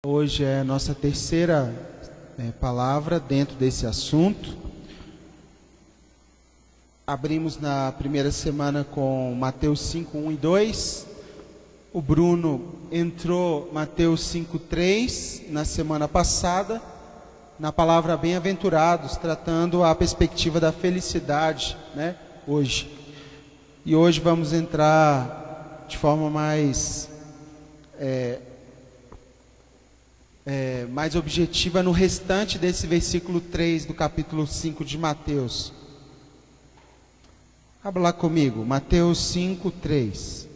Hoje é a nossa terceira palavra dentro desse assunto. Abrimos na primeira semana com Mateus 5, 1 e 2. O Bruno entrou Mateus 5, 3 na semana passada, na palavra bem-aventurados, tratando a perspectiva da felicidade, hoje. E hoje vamos entrar de forma mais objetiva no restante desse versículo 3 do capítulo 5 de Mateus. Abra lá comigo, Mateus 5, 3.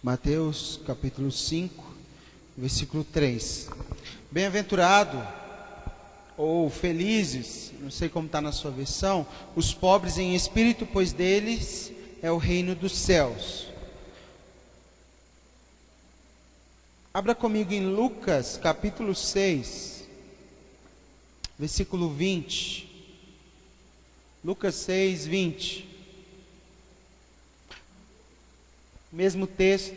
Mateus capítulo 5, versículo 3. Bem-aventurado, ou felizes, não sei como está na sua versão, os pobres em espírito, pois deles é o reino dos céus. Abra comigo em Lucas, capítulo 6, versículo 20. Lucas 6, 20. Mesmo texto,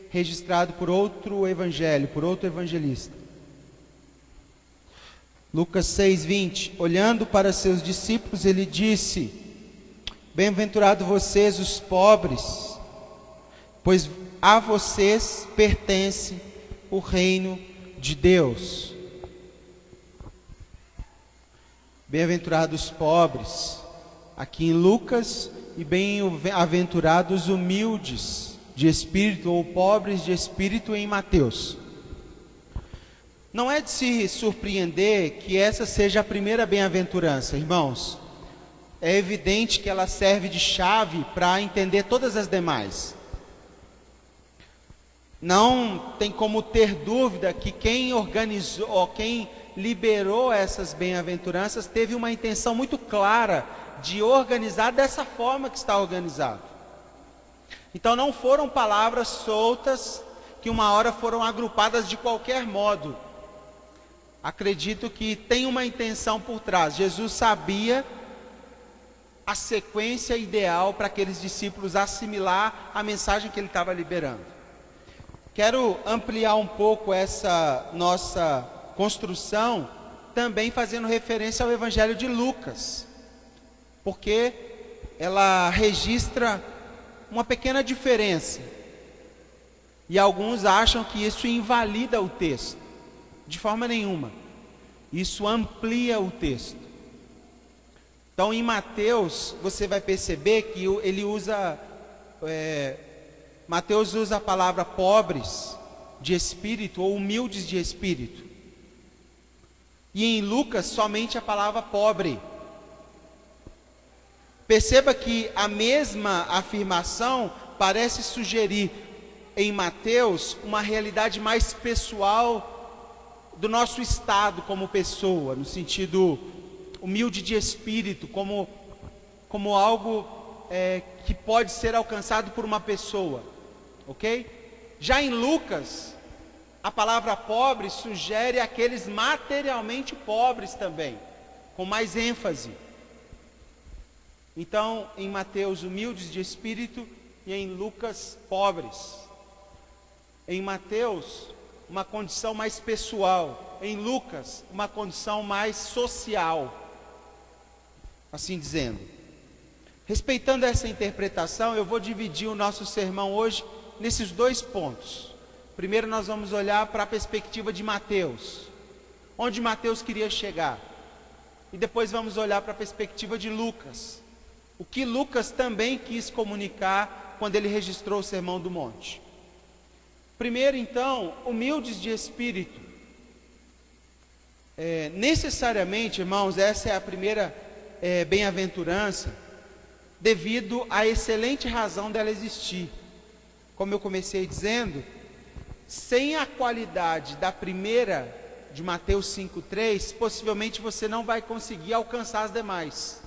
registrado por outro evangelho, por outro evangelista. Lucas 6, 20. Olhando para seus discípulos, ele disse: Bem-aventurado vocês, os pobres, pois a vocês pertence o reino de Deus. Bem-aventurados pobres, aqui em Lucas, e bem-aventurados humildes de espírito, ou pobres de espírito em Mateus. Não é de se surpreender que essa seja a primeira bem-aventurança, irmãos. É evidente que ela serve de chave para entender todas as demais. Não tem como ter dúvida que quem organizou, ou quem liberou essas bem-aventuranças, teve uma intenção muito clara de organizar dessa forma que está organizado. Então não foram palavras soltas que uma hora foram agrupadas de qualquer modo. Acredito que tem uma intenção por trás. Jesus sabia a sequência ideal para aqueles discípulos assimilar a mensagem que ele estava liberando. Quero ampliar um pouco essa nossa construção, também fazendo referência ao Evangelho de Lucas, porque ela registra uma pequena diferença, e alguns acham que isso invalida o texto. De forma nenhuma, isso amplia o texto. Então, em Mateus, você vai perceber que ele usa... Mateus usa a palavra pobres de espírito ou humildes de espírito. E em Lucas, somente a palavra pobre. Perceba que a mesma afirmação parece sugerir em Mateus uma realidade mais pessoal do nosso estado como pessoa, no sentido humilde de espírito, como algo que pode ser alcançado por uma pessoa. Ok? Já em Lucas, a palavra pobre sugere aqueles materialmente pobres também, com mais ênfase. Então, em Mateus, humildes de espírito, e em Lucas, pobres. Em Mateus, uma condição mais pessoal. Em Lucas, uma condição mais social. Assim dizendo. Respeitando essa interpretação, eu vou dividir o nosso sermão hoje nesses dois pontos. Primeiro nós vamos olhar para a perspectiva de Mateus, onde Mateus queria chegar. E depois vamos olhar para a perspectiva de Lucas, o que Lucas também quis comunicar quando ele registrou o Sermão do Monte. Primeiro então, humildes de espírito. Necessariamente, irmãos, essa é a primeira bem-aventurança, devido à excelente razão dela existir. Como eu comecei dizendo, sem a qualidade da primeira de Mateus 5,3, possivelmente você não vai conseguir alcançar as demais.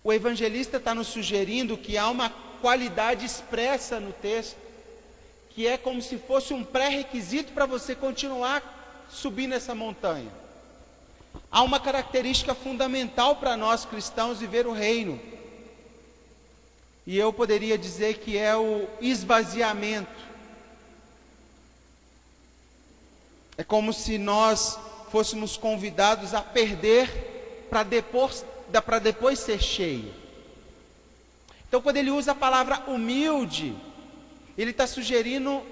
O evangelista está nos sugerindo que há uma qualidade expressa no texto, que é como se fosse um pré-requisito para você continuar subindo essa montanha. Há uma característica fundamental para nós cristãos viver o reino. E eu poderia dizer que é o esvaziamento. É como se nós fôssemos convidados a perder para depois ser cheio. Então, quando ele usa a palavra humilde, ele está sugerindo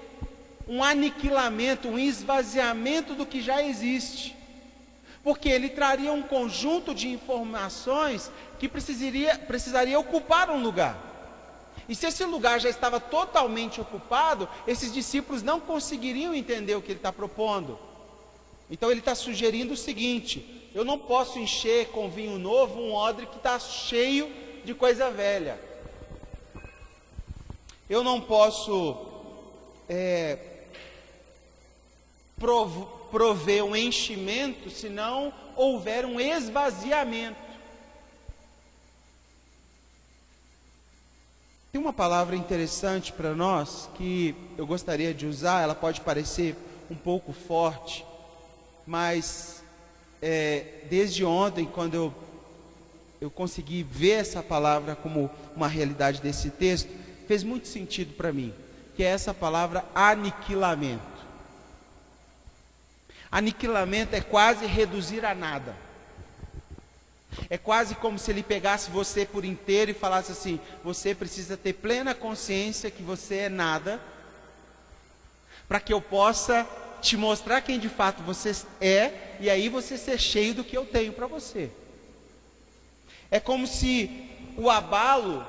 um aniquilamento, um esvaziamento do que já existe. Porque ele traria um conjunto de informações que precisaria ocupar um lugar. E se esse lugar já estava totalmente ocupado, esses discípulos não conseguiriam entender o que ele está propondo. Então ele está sugerindo o seguinte: eu não posso encher com vinho novo um odre que está cheio de coisa velha. Eu não posso prover um enchimento se não houver um esvaziamento. Tem uma palavra interessante para nós que eu gostaria de usar. Ela pode parecer um pouco forte, mas desde ontem, quando eu consegui ver essa palavra como uma realidade desse texto, fez muito sentido para mim, que é essa palavra aniquilamento. Aniquilamento é quase reduzir a nada. É quase como se ele pegasse você por inteiro e falasse assim: você precisa ter plena consciência que você é nada, para que eu possa te mostrar quem de fato você é, e aí você ser cheio do que eu tenho para você. É como se o abalo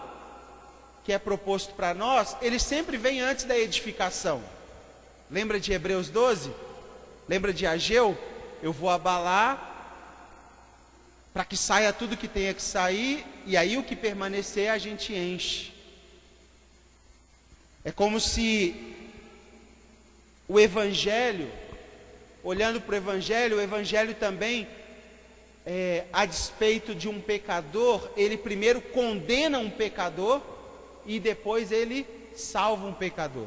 que é proposto para nós, ele sempre vem antes da edificação. Lembra de Hebreus 12? Lembra de Ageu? Eu vou abalar para que saia tudo que tenha que sair, e aí o que permanecer a gente enche. É como se o Evangelho, olhando para o Evangelho também, a despeito de um pecador, ele primeiro condena um pecador, e depois ele salva um pecador.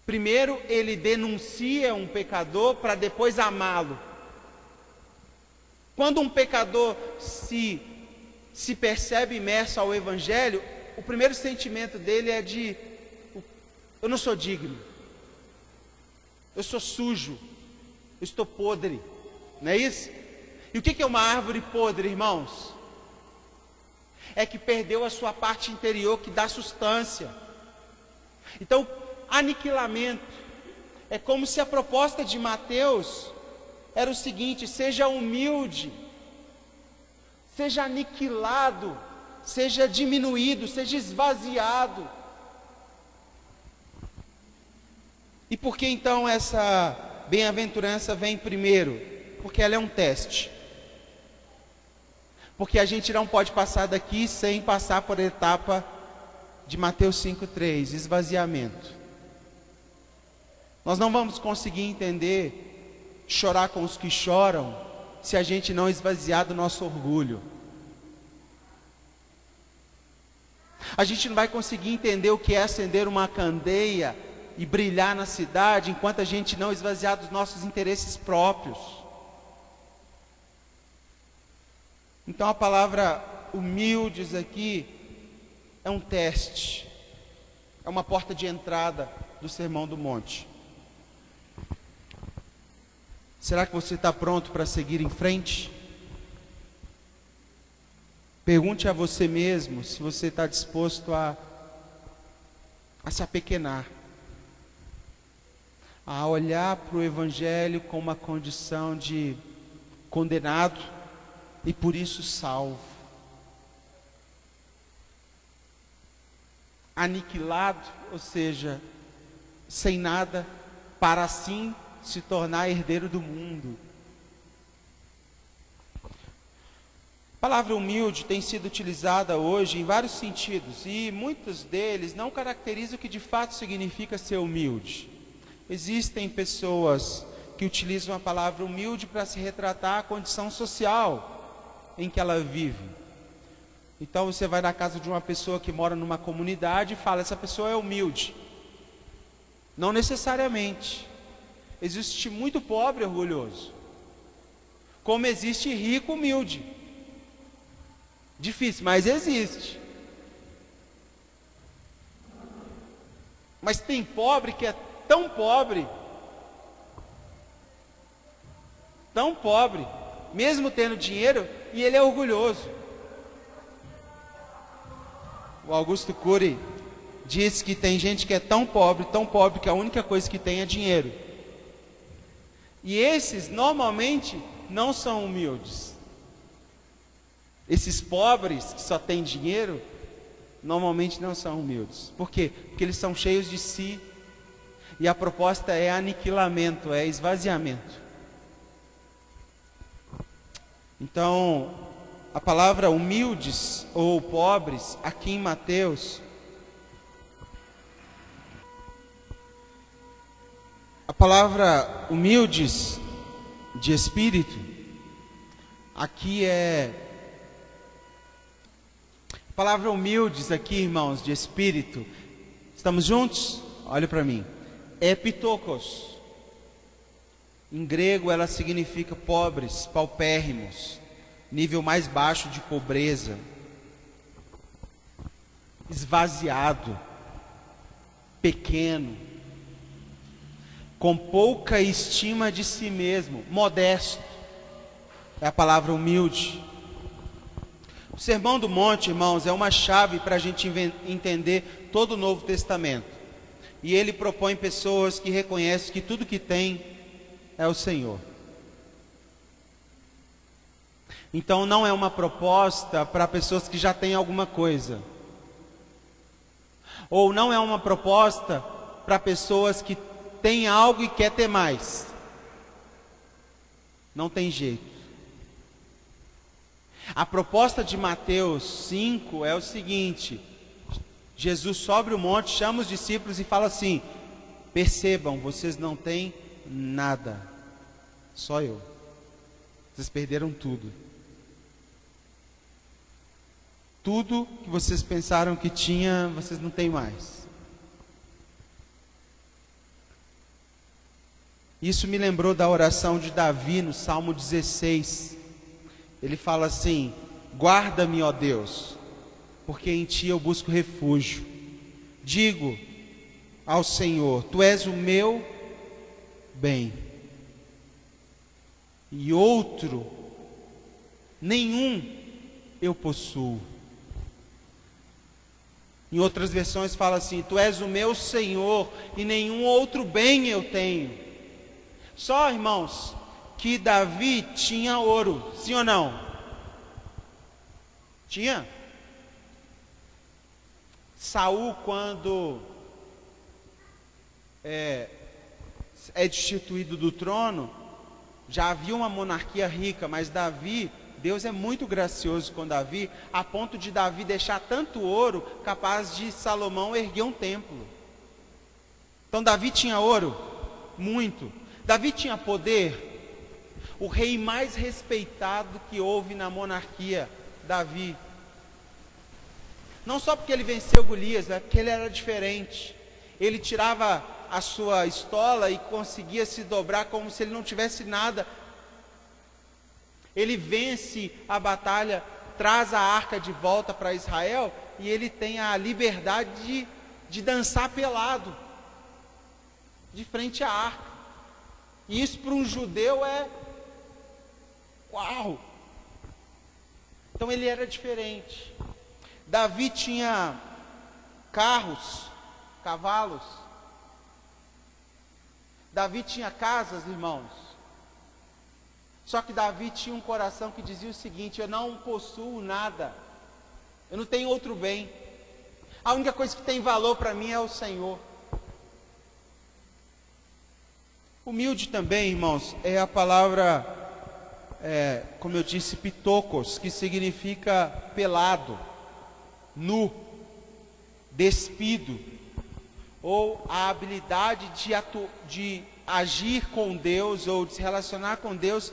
Primeiro ele denuncia um pecador para depois amá-lo. Quando um pecador se percebe imerso ao Evangelho, o primeiro sentimento dele é de: eu não sou digno, eu sou sujo, eu estou podre, não é isso? E o que é uma árvore podre, irmãos? É que perdeu a sua parte interior que dá sustância. Então, aniquilamento é como se a proposta de Mateus era o seguinte: seja humilde, seja aniquilado, seja diminuído, seja esvaziado. E por que então essa bem-aventurança vem primeiro? Porque ela é um teste. Porque a gente não pode passar daqui sem passar por a etapa de Mateus 5,3, esvaziamento. Nós não vamos conseguir entender, chorar com os que choram, se a gente não esvaziar do nosso orgulho. A gente não vai conseguir entender o que é acender uma candeia e brilhar na cidade, enquanto a gente não esvaziar dos nossos interesses próprios. Então a palavra humildes aqui é um teste, é uma porta de entrada do Sermão do Monte. Será que você está pronto para seguir em frente? Pergunte a você mesmo se você está disposto a se apequenar, a olhar para o Evangelho com uma condição de condenado e por isso salvo, aniquilado, ou seja, sem nada, para assim se tornar herdeiro do mundo. A palavra humilde tem sido utilizada hoje em vários sentidos, e muitos deles não caracterizam o que de fato significa ser humilde. Existem pessoas que utilizam a palavra humilde para se retratar a condição social em que ela vive. Então você vai na casa de uma pessoa que mora numa comunidade e fala: essa pessoa é humilde. Não necessariamente. Existe muito pobre orgulhoso, como existe rico humilde. Difícil, mas existe. Mas tem pobre que é tão pobre, mesmo tendo dinheiro, e ele é orgulhoso. O Augusto Cury diz que tem gente que é tão pobre, que a única coisa que tem é dinheiro. E esses normalmente não são humildes. Esses pobres que só têm dinheiro, normalmente não são humildes. Por quê? Porque eles são cheios de si. E a proposta é aniquilamento, é esvaziamento. Então, a palavra humildes ou pobres, aqui em Mateus, a palavra humildes de espírito, aqui é... A palavra humildes aqui, irmãos, de espírito, estamos juntos? Olha para mim. Epitokos. Em grego ela significa pobres, paupérrimos, nível mais baixo de pobreza, esvaziado, pequeno, com pouca estima de si mesmo, modesto. É a palavra humilde. O Sermão do Monte, irmãos, é uma chave para a gente entender todo o Novo Testamento. E ele propõe pessoas que reconhecem que tudo que tem é o Senhor. Então não é uma proposta para pessoas que já têm alguma coisa. Ou não é uma proposta para pessoas que têm algo e quer ter mais. Não tem jeito. A proposta de Mateus 5 é o seguinte: Jesus sobe o monte, chama os discípulos e fala assim: percebam, vocês não têm nada, só eu. Vocês perderam tudo. Tudo que vocês pensaram que tinha, vocês não têm mais. Isso me lembrou da oração de Davi no Salmo 16. Ele fala assim: guarda-me, ó Deus, porque em ti eu busco refúgio. Digo ao Senhor: tu és o meu bem, e outro nenhum eu possuo. Em outras versões fala assim: tu és o meu Senhor, e nenhum outro bem eu tenho. Só, irmãos, que Davi tinha ouro, sim ou não? Tinha? Saul, quando é destituído do trono, já havia uma monarquia rica, mas Davi, Deus é muito gracioso com Davi, a ponto de Davi deixar tanto ouro, capaz de Salomão erguer um templo. Então Davi tinha ouro? Muito. Davi tinha poder? O rei mais respeitado que houve na monarquia, Davi. Não só porque ele venceu Golias, é porque ele era diferente. Ele tirava a sua estola e conseguia se dobrar como se ele não tivesse nada. Ele vence a batalha, traz a arca de volta para Israel, e ele tem a liberdade de dançar pelado, de frente à arca. E isso para um judeu é uau! Então ele era diferente. Davi tinha carros, cavalos. Davi tinha casas, irmãos. Só que Davi tinha um coração que dizia o seguinte: eu não possuo nada, eu não tenho outro bem, a única coisa que tem valor para mim é o Senhor. Humilde também, irmãos, é a palavra, como eu disse, pitokos, que significa pelado, nu, despido, ou a habilidade de agir com Deus, ou de se relacionar com Deus,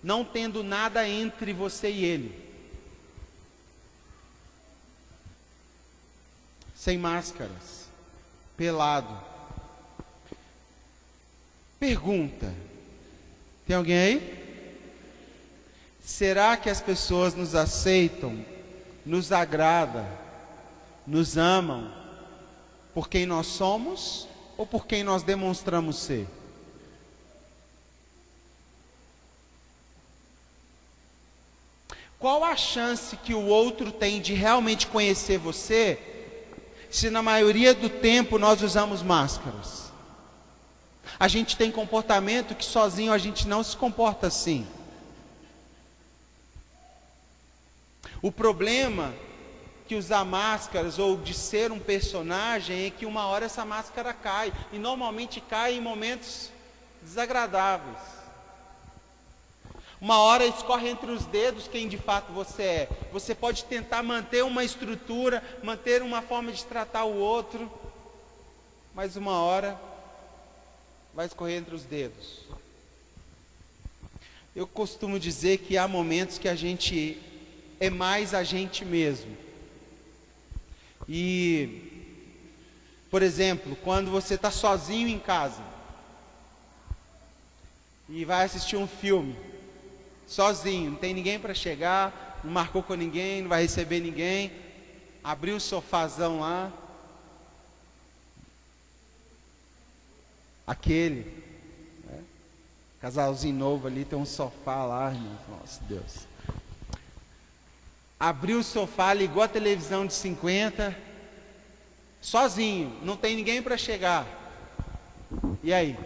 não tendo nada entre você e Ele. Sem máscaras, pelado. Pergunta: tem alguém aí? Será que as pessoas nos aceitam, nos agradam, nos amam, Por quem nós somos ou por quem nós demonstramos ser? Qual a chance que o outro tem de realmente conhecer você, se na maioria do tempo nós usamos máscaras? A gente tem comportamento que sozinho a gente não se comporta assim. O problema que usar máscaras ou de ser um personagem é que uma hora essa máscara cai, e normalmente cai em momentos desagradáveis. Uma hora escorre entre os dedos quem de fato você é. Você pode tentar manter uma estrutura, manter uma forma de tratar o outro, mas uma hora vai escorrer entre os dedos. Eu costumo dizer que há momentos que a gente é mais a gente mesmo. E, por exemplo, quando você está sozinho em casa e vai assistir um filme, sozinho, não tem ninguém para chegar, não marcou com ninguém, não vai receber ninguém, abriu o sofazão lá, aquele, né? Casalzinho novo ali, tem um sofá lá, irmão. Nossa Deus. Abriu o sofá, ligou a televisão de 50, sozinho, não tem ninguém para chegar. E aí?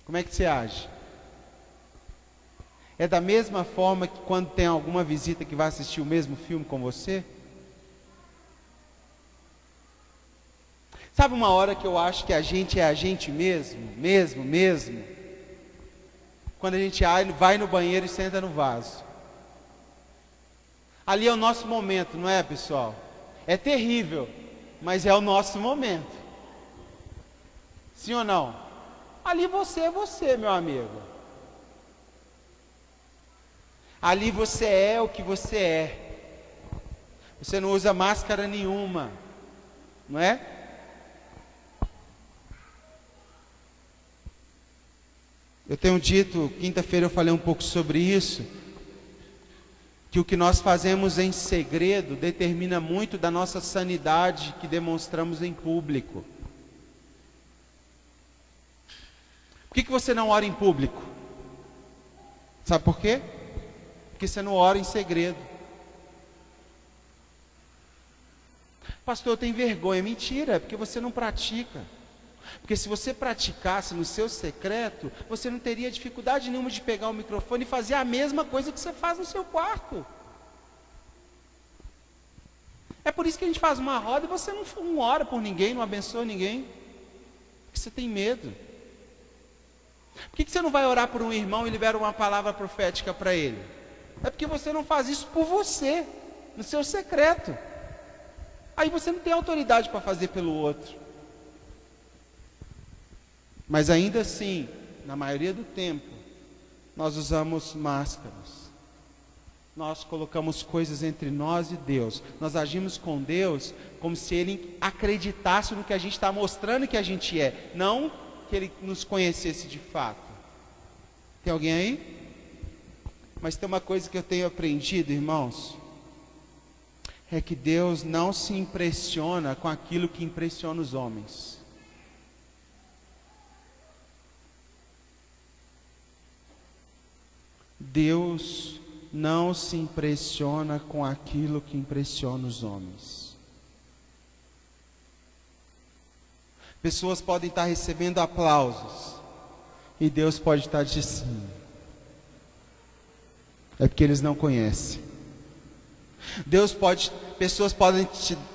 Como é que você age? É da mesma forma que quando tem alguma visita que vai assistir o mesmo filme com você? Sabe uma hora que eu acho que a gente é a gente mesmo? Quando a gente vai no banheiro e senta no vaso. Ali é o nosso momento, não é, pessoal? É terrível, mas é o nosso momento. Sim ou não? Ali você é você, meu amigo. Ali você é o que você é. Você não usa máscara nenhuma, não é? Eu tenho dito, quinta-feira eu falei um pouco sobre isso, que o que nós fazemos em segredo determina muito da nossa sanidade que demonstramos em público. Por que você não ora em público? Sabe por quê? Porque você não ora em segredo. Pastor, eu tenho vergonha. Mentira, é porque você não pratica. Porque se você praticasse no seu secreto, você não teria dificuldade nenhuma de pegar o microfone e fazer a mesma coisa que você faz no seu quarto. É por isso que a gente faz uma roda e você não ora por ninguém, não abençoa ninguém. Porque você tem medo. Por que você não vai orar por um irmão e libera uma palavra profética para ele? É porque você não faz isso por você, no seu secreto. Aí você não tem autoridade para fazer pelo outro. Mas ainda assim, na maioria do tempo, nós usamos máscaras. Nós colocamos coisas entre nós e Deus. Nós agimos com Deus como se Ele acreditasse no que a gente está mostrando que a gente é, não que Ele nos conhecesse de fato. Tem alguém aí? Mas tem uma coisa que eu tenho aprendido, irmãos, é que Deus não se impressiona com aquilo que impressiona os homens. Deus não se impressiona com aquilo que impressiona os homens. Pessoas podem estar recebendo aplausos e Deus pode estar dizendo: é porque eles não conhecem. Pessoas podem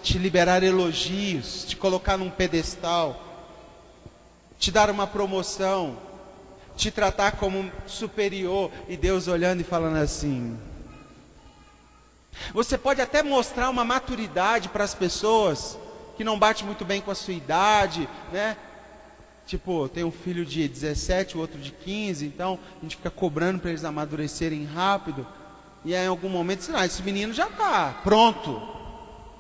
te liberar elogios, te colocar num pedestal, te dar uma promoção, te tratar como superior, e Deus olhando e falando assim. Você pode até mostrar uma maturidade para as pessoas que não bate muito bem com a sua idade, né? Tipo, tem um filho de 17, o outro de 15, então a gente fica cobrando para eles amadurecerem rápido. E aí em algum momento, assim, esse menino já está pronto.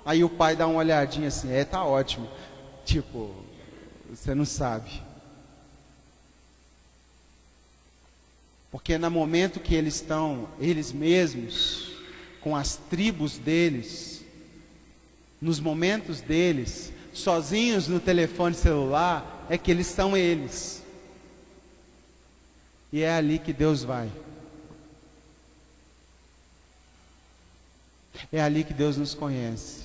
Aí o pai dá uma olhadinha assim, tá ótimo. Tipo, você não sabe. Porque no momento que eles estão, eles mesmos, com as tribos deles, nos momentos deles, sozinhos no telefone celular, é que eles são eles. E é ali que Deus vai. É ali que Deus nos conhece.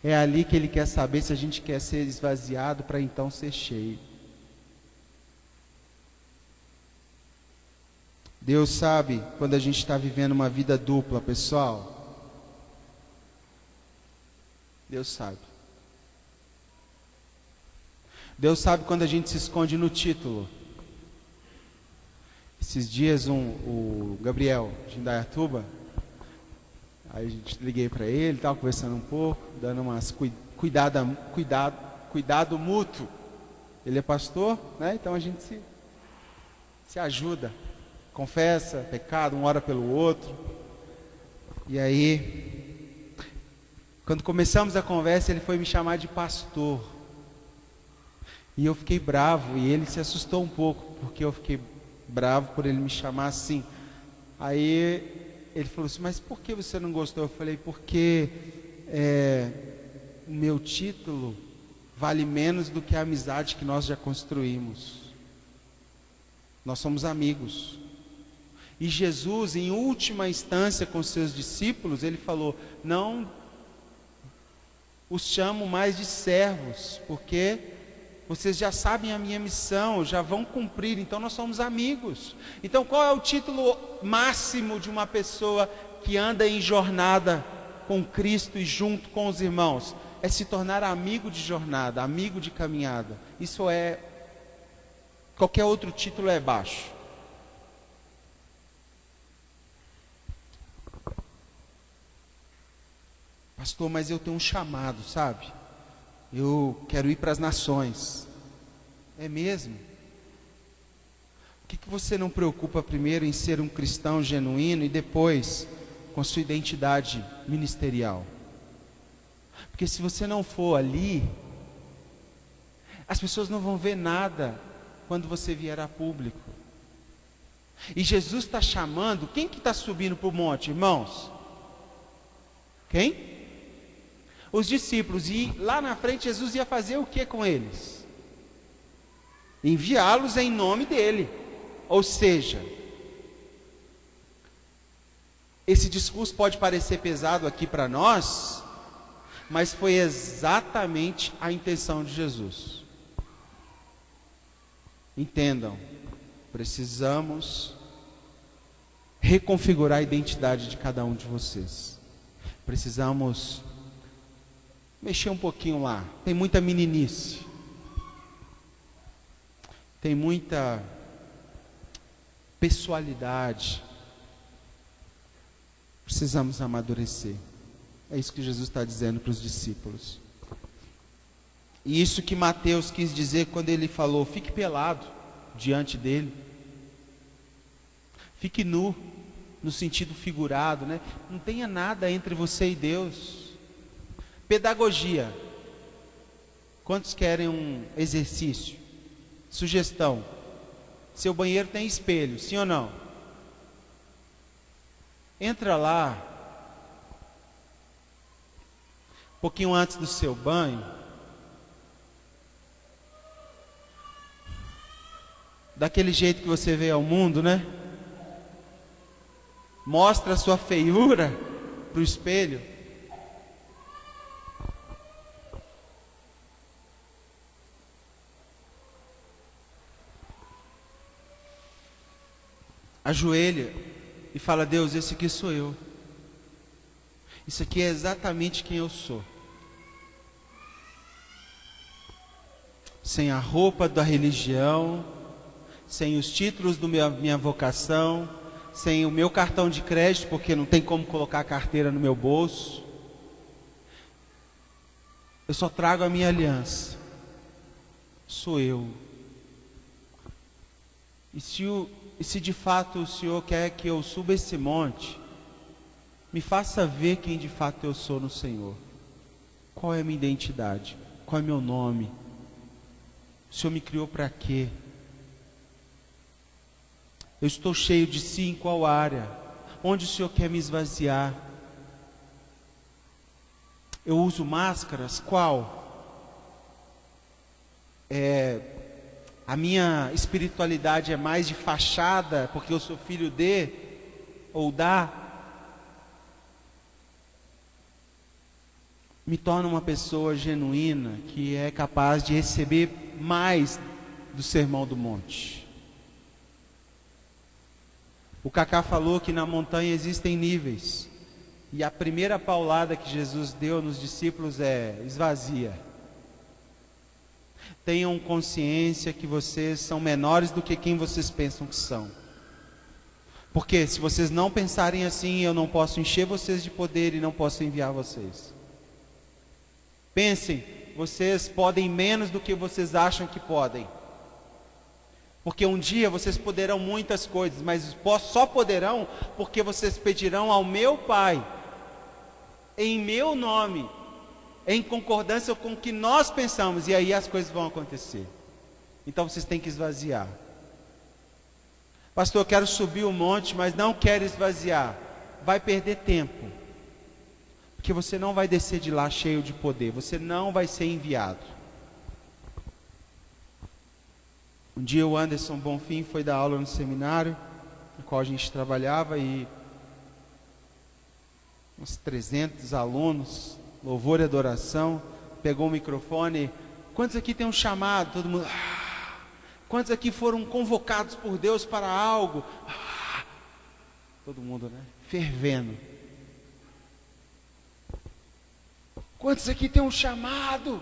É ali que Ele quer saber se a gente quer ser esvaziado para então ser cheio. Deus sabe quando a gente está vivendo uma vida dupla, pessoal. Deus sabe. Deus sabe quando a gente se esconde no título. Esses dias o Gabriel de Indaiatuba, aí a gente liguei para ele, estava conversando um pouco, dando umas cuidado mútuo. Ele é pastor, né? Então a gente se ajuda, confessa pecado, um ora pelo outro. E aí, quando começamos a conversa, ele foi me chamar de pastor. E eu fiquei bravo, e ele se assustou um pouco, porque eu fiquei bravo por ele me chamar assim. Aí ele falou assim, mas por que você não gostou? Eu falei, porque o meu título vale menos do que a amizade que nós já construímos. Nós somos amigos. E Jesus, em última instância com seus discípulos, ele falou, não os chamo mais de servos, porque vocês já sabem a minha missão, já vão cumprir, então nós somos amigos. Então qual é o título máximo de uma pessoa que anda em jornada com Cristo e junto com os irmãos? É se tornar amigo de jornada, amigo de caminhada. Isso é, qualquer outro título é baixo. Pastor, mas eu tenho um chamado, sabe? Eu quero ir para as nações. É mesmo? Por que você não preocupa primeiro em ser um cristão genuíno e depois com sua identidade ministerial? Porque se você não for ali, as pessoas não vão ver nada quando você vier a público. E Jesus está chamando, quem que está subindo para o monte, irmãos? Quem? Os discípulos. E lá na frente Jesus ia fazer o que com eles? Enviá-los em nome dele. Ou seja, esse discurso pode parecer pesado aqui para nós, mas foi exatamente a intenção de Jesus. Entendam, precisamos reconfigurar a identidade de cada um de vocês. Precisamos mexer um pouquinho lá. Tem muita meninice, tem muita pessoalidade. Precisamos amadurecer. É isso que Jesus está dizendo para os discípulos. E isso que Mateus quis dizer quando ele falou, fique pelado diante dele. Fique nu, no sentido figurado, né? Não tenha nada entre você e Deus. Pedagogia. Quantos querem um exercício? Sugestão. Seu banheiro tem espelho, sim ou não? Entra lá, um pouquinho antes do seu banho, daquele jeito que você veio ao mundo, né? Mostra a sua feiura para o espelho. Ajoelha e fala, Deus, esse aqui sou eu. Isso aqui é exatamente quem eu sou. Sem a roupa da religião, sem os títulos da minha vocação, sem o meu cartão de crédito, porque não tem como colocar a carteira no meu bolso. Eu só trago a minha aliança. Sou eu. E se de fato o Senhor quer que eu suba esse monte, me faça ver quem de fato eu sou no Senhor. Qual é a minha identidade? Qual é o meu nome? O Senhor me criou para quê? Eu estou cheio de si em qual área? Onde o Senhor quer me esvaziar? Eu uso máscaras? Qual? a minha espiritualidade é mais de fachada, porque eu sou filho de, ou da, me torna uma pessoa genuína, que é capaz de receber mais do Sermão do Monte. O Cacá falou que na montanha existem níveis, e a primeira paulada que Jesus deu nos discípulos é: esvazia. Tenham consciência que vocês são menores do que quem vocês pensam que são. Porque se vocês não pensarem assim, eu não posso encher vocês de poder e não posso enviar vocês. Pensem, vocês podem menos do que vocês acham que podem. Porque um dia vocês poderão muitas coisas, mas só poderão porque vocês pedirão ao meu Pai, em meu nome, em concordância com o que nós pensamos, e aí as coisas vão acontecer. Então vocês têm que esvaziar. Pastor, eu quero subir o monte, mas não quero esvaziar. Vai perder tempo, porque você não vai descer de lá cheio de poder, você não vai ser enviado. Um dia o Anderson Bonfim foi dar aula no seminário, no qual a gente trabalhava, e uns 300 alunos, louvor e adoração, pegou o microfone: quantos aqui tem um chamado? Todo mundo, quantos aqui foram convocados por Deus para algo? Todo mundo, né? Fervendo. Quantos aqui tem um chamado?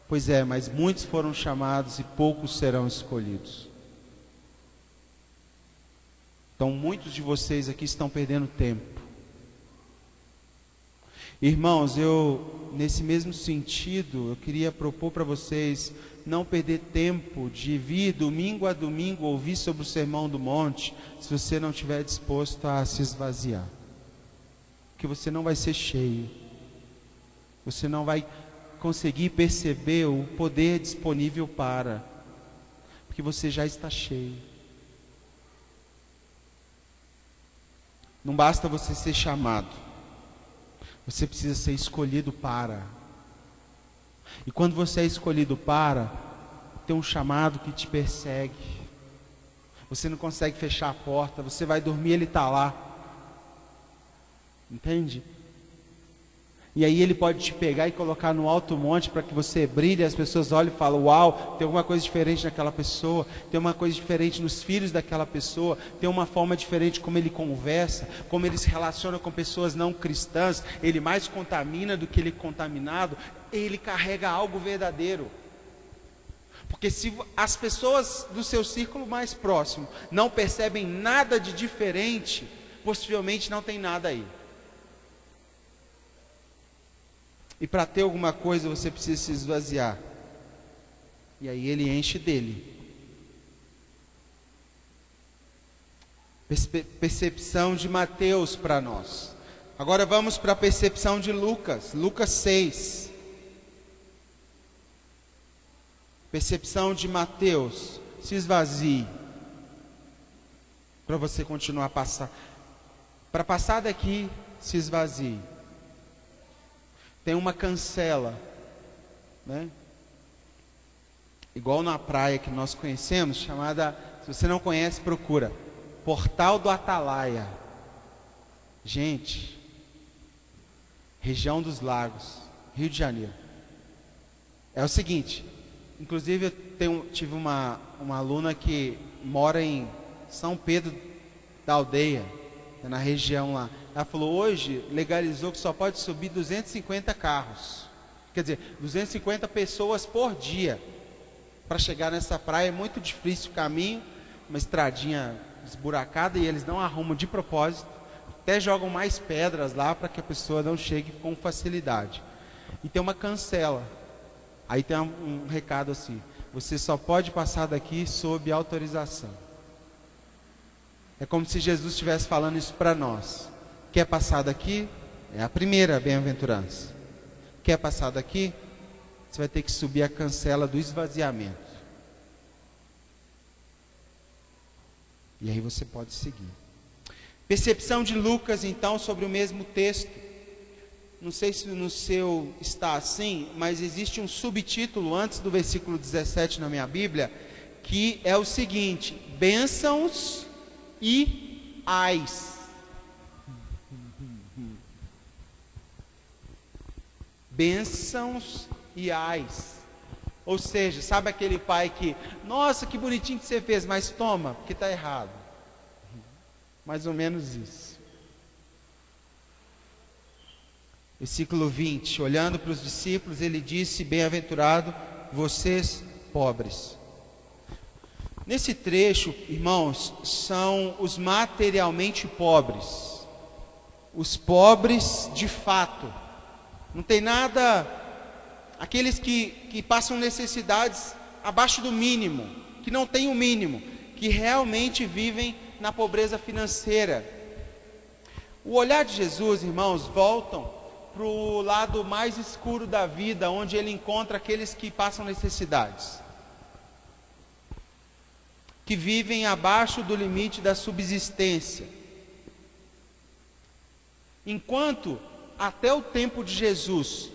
Pois é, mas muitos foram chamados e poucos serão escolhidos. Então muitos de vocês aqui estão perdendo tempo. Irmãos, nesse mesmo sentido, eu queria propor para vocês não perder tempo de vir domingo a domingo ouvir sobre o Sermão do Monte, se você não estiver disposto a se esvaziar. Porque você não vai ser cheio. Você não vai conseguir perceber o poder disponível porque você já está cheio. Não basta você ser chamado, você precisa ser escolhido para. E quando você é escolhido para, tem um chamado que te persegue. Você não consegue fechar a porta, você vai dormir, ele está lá. Entende? E aí ele pode te pegar e colocar no alto monte para que você brilhe, as pessoas olhem e falam: uau, tem alguma coisa diferente naquela pessoa, tem uma coisa diferente nos filhos daquela pessoa, tem uma forma diferente como ele conversa, como ele se relaciona com pessoas não cristãs, ele mais contamina do que ele é contaminado, ele carrega algo verdadeiro. Porque se as pessoas do seu círculo mais próximo não percebem nada de diferente, possivelmente não tem nada aí. E para ter alguma coisa você precisa se esvaziar. E aí ele enche dele. Percepção de Mateus para nós. Agora vamos para a percepção de Lucas. Lucas 6. Percepção de Mateus. Se esvazie. Para você continuar a passar. Para passar daqui, se esvazie. Tem uma cancela, né? Igual na praia que nós conhecemos, chamada, se você não conhece, procura, Portal do Atalaia. Gente, região dos Lagos, Rio de Janeiro. É o seguinte, inclusive eu tive uma aluna que mora em São Pedro da Aldeia, na região lá. Ela falou: hoje legalizou que só pode subir 250 carros. Quer dizer, 250 pessoas por dia. Para chegar nessa praia é muito difícil o caminho, uma estradinha esburacada, e eles não arrumam de propósito. Até jogam mais pedras lá para que a pessoa não chegue com facilidade. E tem uma cancela. Aí tem um recado assim: você só pode passar daqui sob autorização. É como se Jesus estivesse falando isso para nós. Quer passar daqui? É a primeira bem-aventurança. Quer passar daqui? Você vai ter que subir a cancela do esvaziamento. E aí você pode seguir. Percepção de Lucas, então, sobre o mesmo texto. não sei se no seu está assim, mas existe um subtítulo antes do versículo 17 na minha Bíblia, que é o seguinte: bênçãos e ais. Bênçãos e ais. Ou seja, sabe aquele pai que, nossa, que bonitinho que você fez, mas toma, porque está errado. Mais ou menos isso. Versículo 20, olhando para os discípulos, ele disse: bem-aventurado vocês pobres. Nesse trecho, irmãos, são os materialmente pobres, os pobres de fato. Não tem nada, aqueles que passam necessidades abaixo do mínimo, que não têm o mínimo, que realmente vivem na pobreza financeira. O olhar de Jesus, irmãos, voltam para o lado mais escuro da vida, onde ele encontra aqueles que passam necessidades, que vivem abaixo do limite da subsistência. Enquanto, até o tempo de Jesus,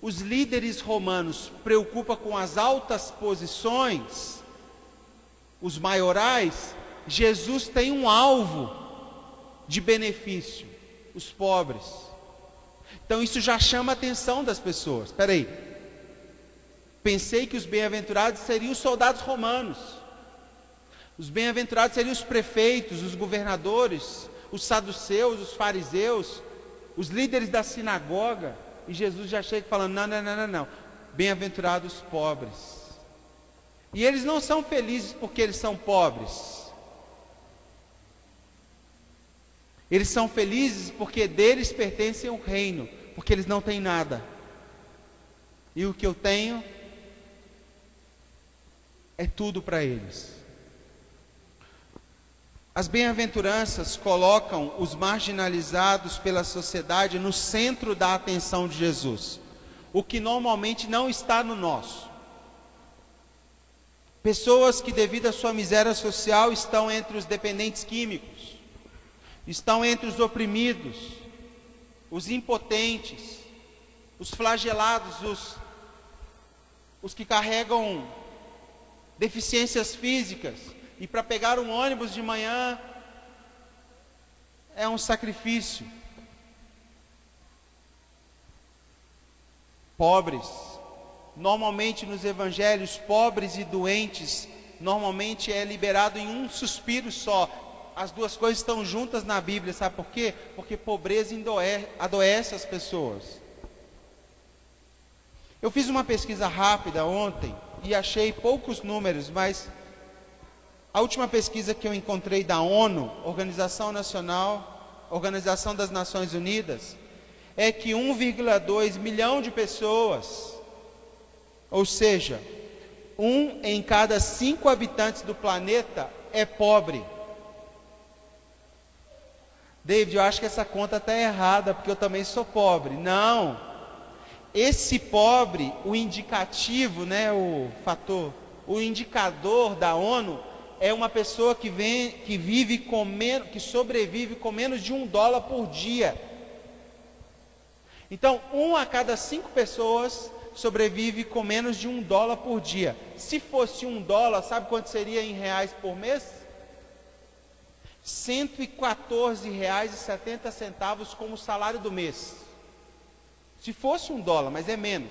os líderes romanos preocupam com as altas posições, os maiorais, Jesus tem um alvo de benefício: os pobres. Então isso já chama a atenção das pessoas. Espera aí, pensei que os bem-aventurados seriam os soldados romanos, os bem-aventurados seriam os prefeitos, os governadores, os saduceus, os fariseus, os líderes da sinagoga. E Jesus já chega falando: não, bem-aventurados os pobres. E eles não são felizes porque eles são pobres, eles são felizes porque deles pertencem ao reino, porque eles não têm nada, e o que eu tenho é tudo para eles. As bem-aventuranças colocam os marginalizados pela sociedade no centro da atenção de Jesus, o que normalmente não está no nosso. Pessoas que, devido à sua miséria social, estão entre os dependentes químicos, estão entre os oprimidos, os impotentes, os flagelados, os que carregam deficiências físicas. E para pegar um ônibus de manhã é um sacrifício. Pobres, normalmente nos evangelhos, pobres e doentes, normalmente é liberado em um suspiro só. As duas coisas estão juntas na Bíblia, sabe por quê? Porque pobreza adoece as pessoas. Eu fiz uma pesquisa rápida ontem e achei poucos números, mas a última pesquisa que eu encontrei da ONU, Organização das Nações Unidas, é que 1,2 milhão de pessoas, ou seja, 1 em cada 5 habitantes do planeta é pobre. David, eu acho que essa conta está errada, porque eu também sou pobre. Não, esse pobre, o indicativo, o indicador da ONU, é uma pessoa que sobrevive com menos de $1 por dia. Então, 1 a cada 5 pessoas sobrevive com menos de $1 por dia. Se fosse $1, sabe quanto seria em reais por mês? R$ 114,70 como salário do mês. Se fosse $1, mas é menos.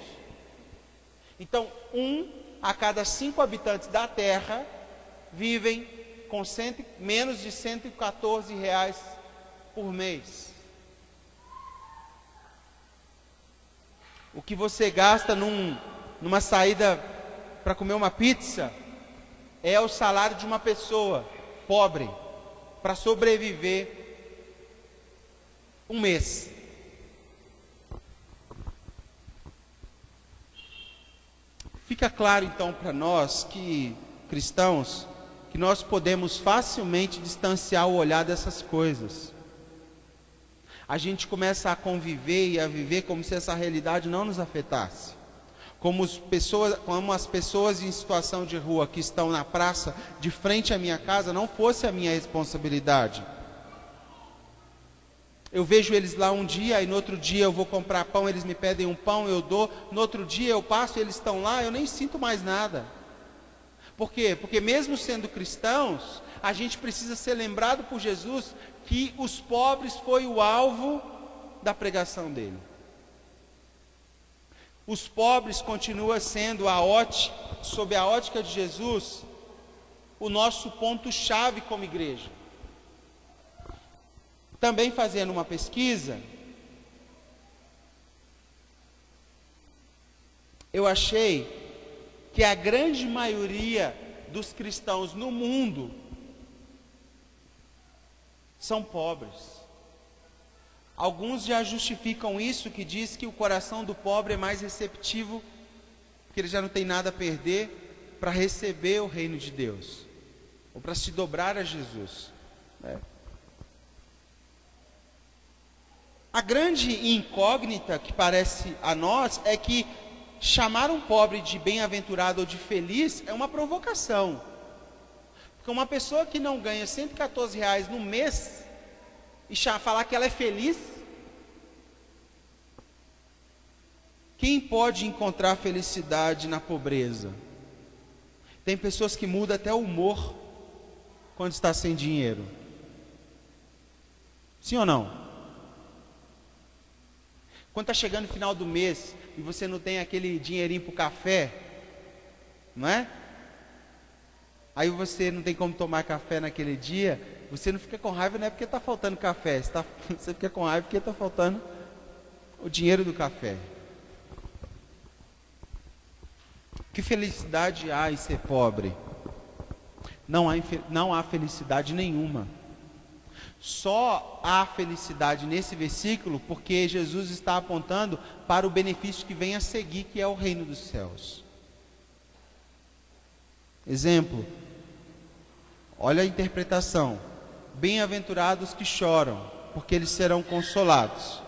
Então, 1 a cada 5 habitantes da Terra vivem com menos de R$ 114 por mês. O que você gasta numa saída para comer uma pizza é o salário de uma pessoa pobre para sobreviver um mês. Fica claro então para nós que cristãos, que nós podemos facilmente distanciar o olhar dessas coisas. A gente começa a conviver e a viver como se essa realidade não nos afetasse. Como as pessoas em situação de rua que estão na praça de frente à minha casa não fosse a minha responsabilidade. Eu vejo eles lá um dia, e no outro dia eu vou comprar pão, eles me pedem um pão, eu dou. No outro dia eu passo, eles estão lá, eu nem sinto mais nada. Por quê? Porque mesmo sendo cristãos, a gente precisa ser lembrado por Jesus que os pobres foi o alvo da pregação dele. Os pobres continua sendo sob a ótica de Jesus, o nosso ponto-chave como igreja. Também fazendo uma pesquisa, eu achei que a grande maioria dos cristãos no mundo são pobres. Alguns já justificam isso, que diz que o coração do pobre é mais receptivo, que ele já não tem nada a perder para receber o reino de Deus, ou para se dobrar a Jesus. A grande incógnita que parece a nós é que chamar um pobre de bem-aventurado ou de feliz é uma provocação. Porque uma pessoa que não ganha R$114 no mês e falar que ela é feliz, quem pode encontrar felicidade na pobreza? Tem pessoas que mudam até o humor quando está sem dinheiro. Sim ou não? Quando está chegando o final do mês e você não tem aquele dinheirinho para o café, não é? Aí você não tem como tomar café naquele dia, você não fica com raiva, não é porque está faltando café, você fica com raiva porque está faltando o dinheiro do café. Que felicidade há em ser pobre? Não há felicidade nenhuma. Só há felicidade nesse versículo porque Jesus está apontando para o benefício que vem a seguir, que é o reino dos céus. Exemplo, olha a interpretação: bem-aventurados que choram, porque eles serão consolados.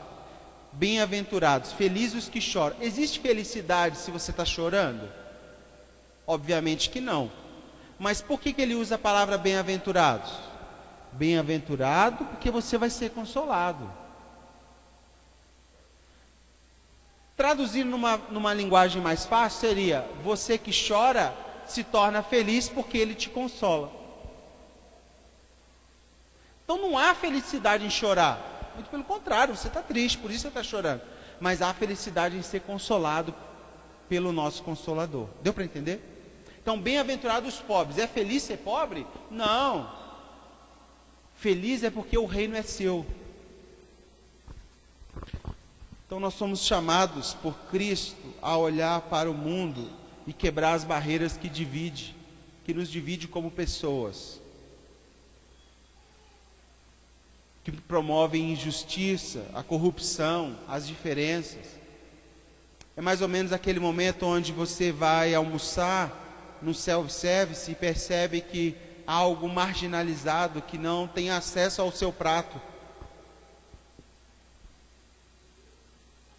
Bem-aventurados, felizes os que choram. Existe felicidade se você está chorando? Obviamente que não. Mas por que ele usa a palavra bem-aventurados? Bem-aventurado porque você vai ser consolado. Traduzindo numa linguagem mais fácil seria: você que chora se torna feliz porque ele te consola. Então não há felicidade em chorar, muito pelo contrário, você está triste, por isso você está chorando. Mas há felicidade em ser consolado pelo nosso Consolador. Deu para entender? Então, bem-aventurados os pobres. É feliz ser pobre? Não. Feliz é porque o reino é seu. Então nós somos chamados por Cristo a olhar para o mundo e quebrar as barreiras que nos divide como pessoas, que promovem injustiça, a corrupção, as diferenças. É mais ou menos aquele momento onde você vai almoçar no self-service e percebe que há algo marginalizado que não tem acesso ao seu prato.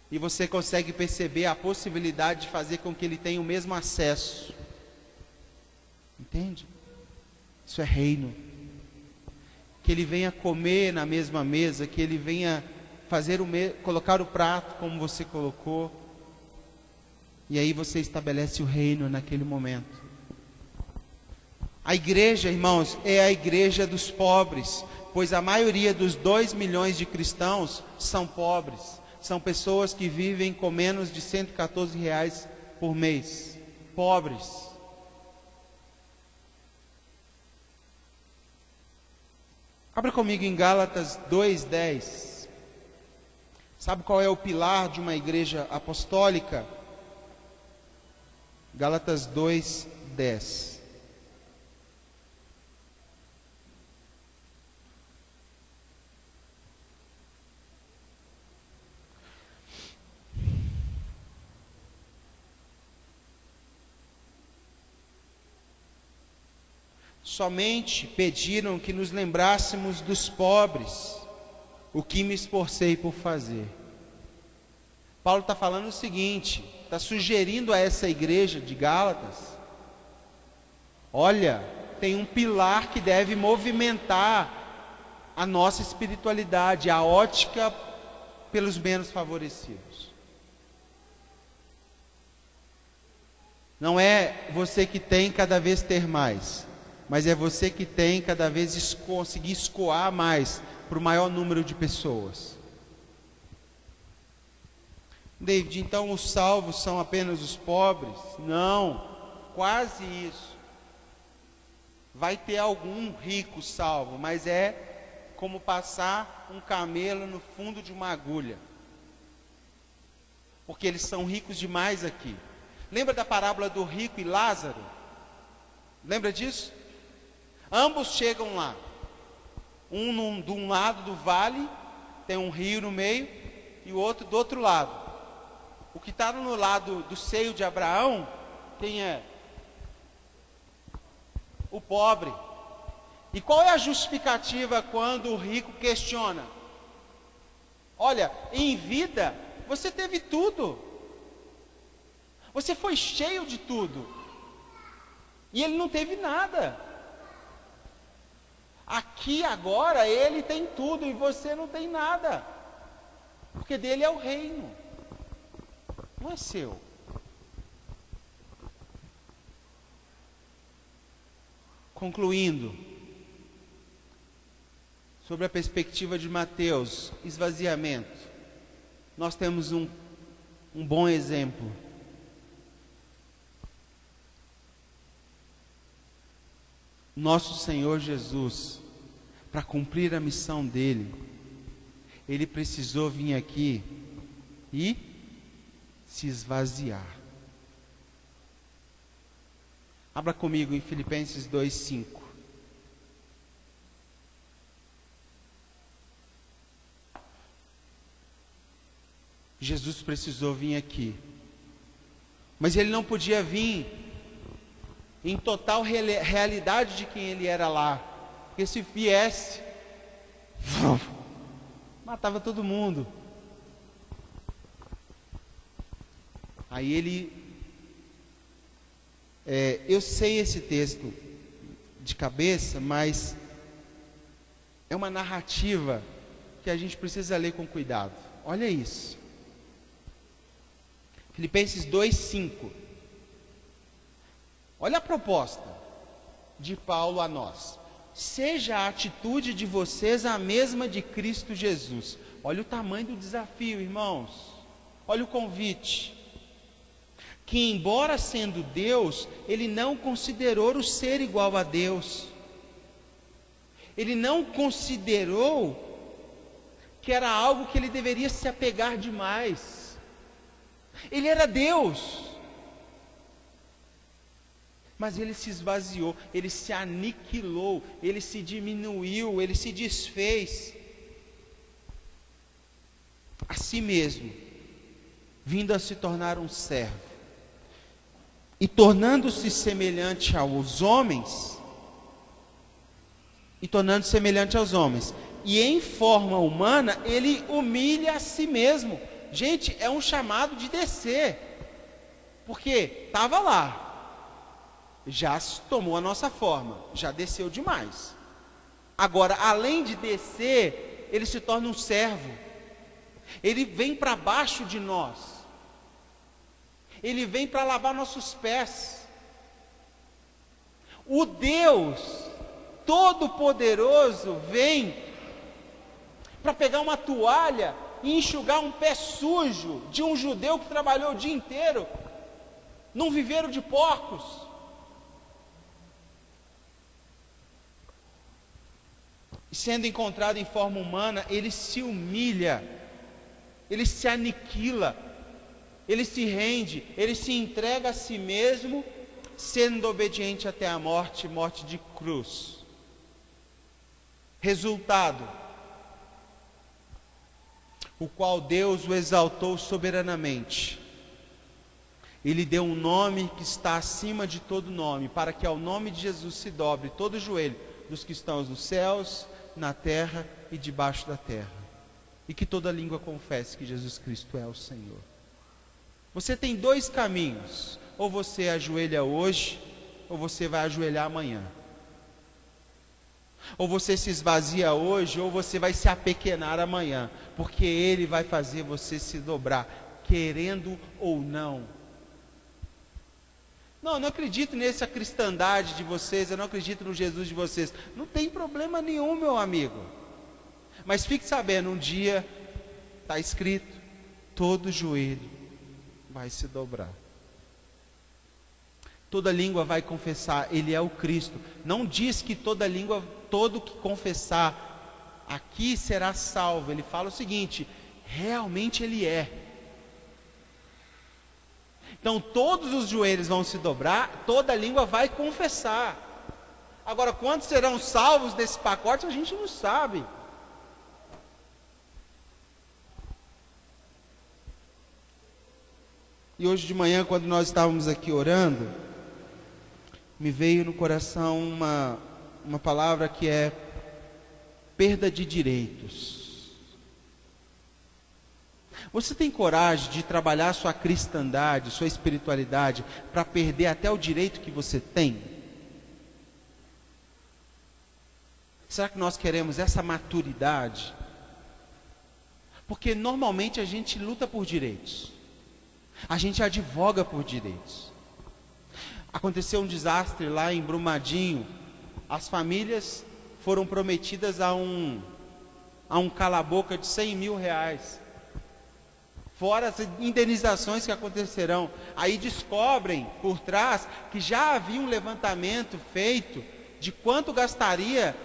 E você consegue perceber a possibilidade de fazer com que ele tenha o mesmo acesso. Entende? Isso é reino. Que ele venha comer na mesma mesa, que ele venha colocar o prato como você colocou. E aí você estabelece o reino naquele momento. A igreja, irmãos, é a igreja dos pobres, pois a maioria dos 2 milhões de cristãos são pobres. São pessoas que vivem com menos de R$114 por mês. Pobres. Abra comigo em Gálatas 2:10. Sabe qual é o pilar de uma igreja apostólica? Gálatas 2:10. Somente pediram que nos lembrássemos dos pobres, o que me esforcei por fazer. Paulo está falando o seguinte, está sugerindo a essa igreja de Gálatas: olha, tem um pilar que deve movimentar a nossa espiritualidade, a ótica pelos menos favorecidos. Não é você que tem cada vez ter mais, mas é você que tem cada vez conseguir escoar mais para o maior número de pessoas. David, então os salvos são apenas os pobres? Não, quase isso. Vai ter algum rico salvo, mas é como passar um camelo no fundo de uma agulha, porque eles são ricos demais aqui. Lembra da parábola do rico e Lázaro? Lembra disso? Ambos chegam lá, de um lado do vale, tem um rio no meio, e o outro do outro lado. O que está no lado do seio de Abraão, quem é? O pobre. E qual é a justificativa quando o rico questiona? Olha, em vida, você teve tudo. Você foi cheio de tudo. E ele não teve nada. Aqui agora, ele tem tudo e você não tem nada. Porque dele é o reino. Não é seu. Concluindo, sobre a perspectiva de Mateus, esvaziamento, nós temos um bom exemplo. Nosso Senhor Jesus, para cumprir a missão dele, ele precisou vir aqui e se esvaziar. Abra comigo em Filipenses 2:5. Jesus precisou vir aqui, mas ele não podia vir em total realidade de quem ele era lá, porque se viesse, matava todo mundo. Aí ele, eu sei esse texto de cabeça, mas é uma narrativa que a gente precisa ler com cuidado. Olha isso. Filipenses 2:5. Olha a proposta de Paulo a nós. Seja a atitude de vocês a mesma de Cristo Jesus. Olha o tamanho do desafio, irmãos. Olha o convite. Que embora sendo Deus, ele não considerou o ser igual a Deus. Ele não considerou que era algo que ele deveria se apegar demais. Ele era Deus, mas ele se esvaziou, ele se aniquilou, ele se diminuiu, ele se desfez a si mesmo, vindo a se tornar um servo, e tornando-se semelhante aos homens, e em forma humana, ele humilha a si mesmo. Gente, é um chamado de descer, porque estava lá, já tomou a nossa forma, já desceu demais. Agora, além de descer, ele se torna um servo, ele vem para baixo de nós, ele vem para lavar nossos pés. O Deus Todo-Poderoso vem para pegar uma toalha e enxugar um pé sujo de um judeu que trabalhou o dia inteiro num viveiro de porcos. E sendo encontrado em forma humana, ele se humilha, ele se aniquila, ele se rende, ele se entrega a si mesmo, sendo obediente até a morte, morte de cruz. Resultado: o qual Deus o exaltou soberanamente. Ele deu um nome que está acima de todo nome, para que ao nome de Jesus se dobre todo o joelho dos que estão nos céus, na terra e debaixo da terra, e que toda língua confesse que Jesus Cristo é o Senhor. Você tem dois caminhos: ou você ajoelha hoje, ou você vai ajoelhar amanhã. Ou você se esvazia hoje, ou você vai se apequenar amanhã, porque Ele vai fazer você se dobrar, querendo ou não. Não, eu não acredito nessa cristandade de vocês, eu não acredito no Jesus de vocês. Não tem problema nenhum, meu amigo. Mas fique sabendo, um dia está escrito, todo joelho vai se dobrar. Toda língua vai confessar, Ele é o Cristo. Não diz que toda língua, todo que confessar aqui será salvo. Ele fala o seguinte, realmente Ele é. Então todos os joelhos vão se dobrar, toda língua vai confessar. Agora, quantos serão salvos desse pacote, a gente não sabe. E hoje de manhã, quando nós estávamos aqui orando, me veio no coração uma palavra que é perda de direitos. Você tem coragem de trabalhar sua cristandade, sua espiritualidade, para perder até o direito que você tem? Será que nós queremos essa maturidade? Porque normalmente a gente luta por direitos. A gente advoga por direitos. Aconteceu um desastre lá em Brumadinho. As famílias foram prometidas a um cala-boca de 100 mil reais. Fora as indenizações que acontecerão. Aí descobrem por trás que já havia um levantamento feito de quanto gastaria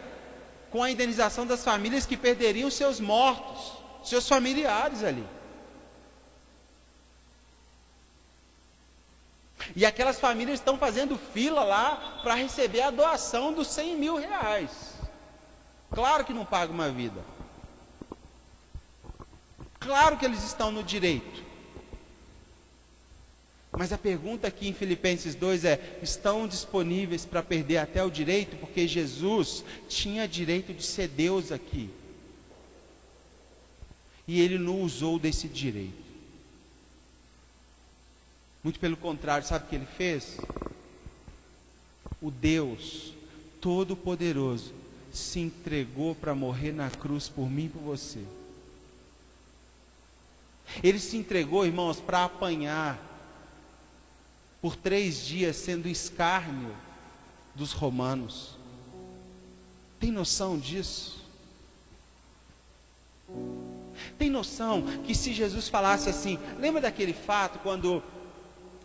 com a indenização das famílias que perderiam seus mortos, seus familiares ali. E aquelas famílias estão fazendo fila lá para receber a doação dos 100 mil reais. Claro que não paga uma vida. Claro que eles estão no direito. Mas a pergunta aqui em Filipenses 2 é: estão disponíveis para perder até o direito? Porque Jesus tinha direito de ser Deus aqui. E Ele não usou desse direito. Muito pelo contrário, sabe o que Ele fez? O Deus Todo-Poderoso se entregou para morrer na cruz por mim e por você. Ele se entregou, irmãos, para apanhar por 3 dias, sendo escárnio dos romanos. Tem noção disso? Tem noção que se Jesus falasse assim, lembra daquele fato quando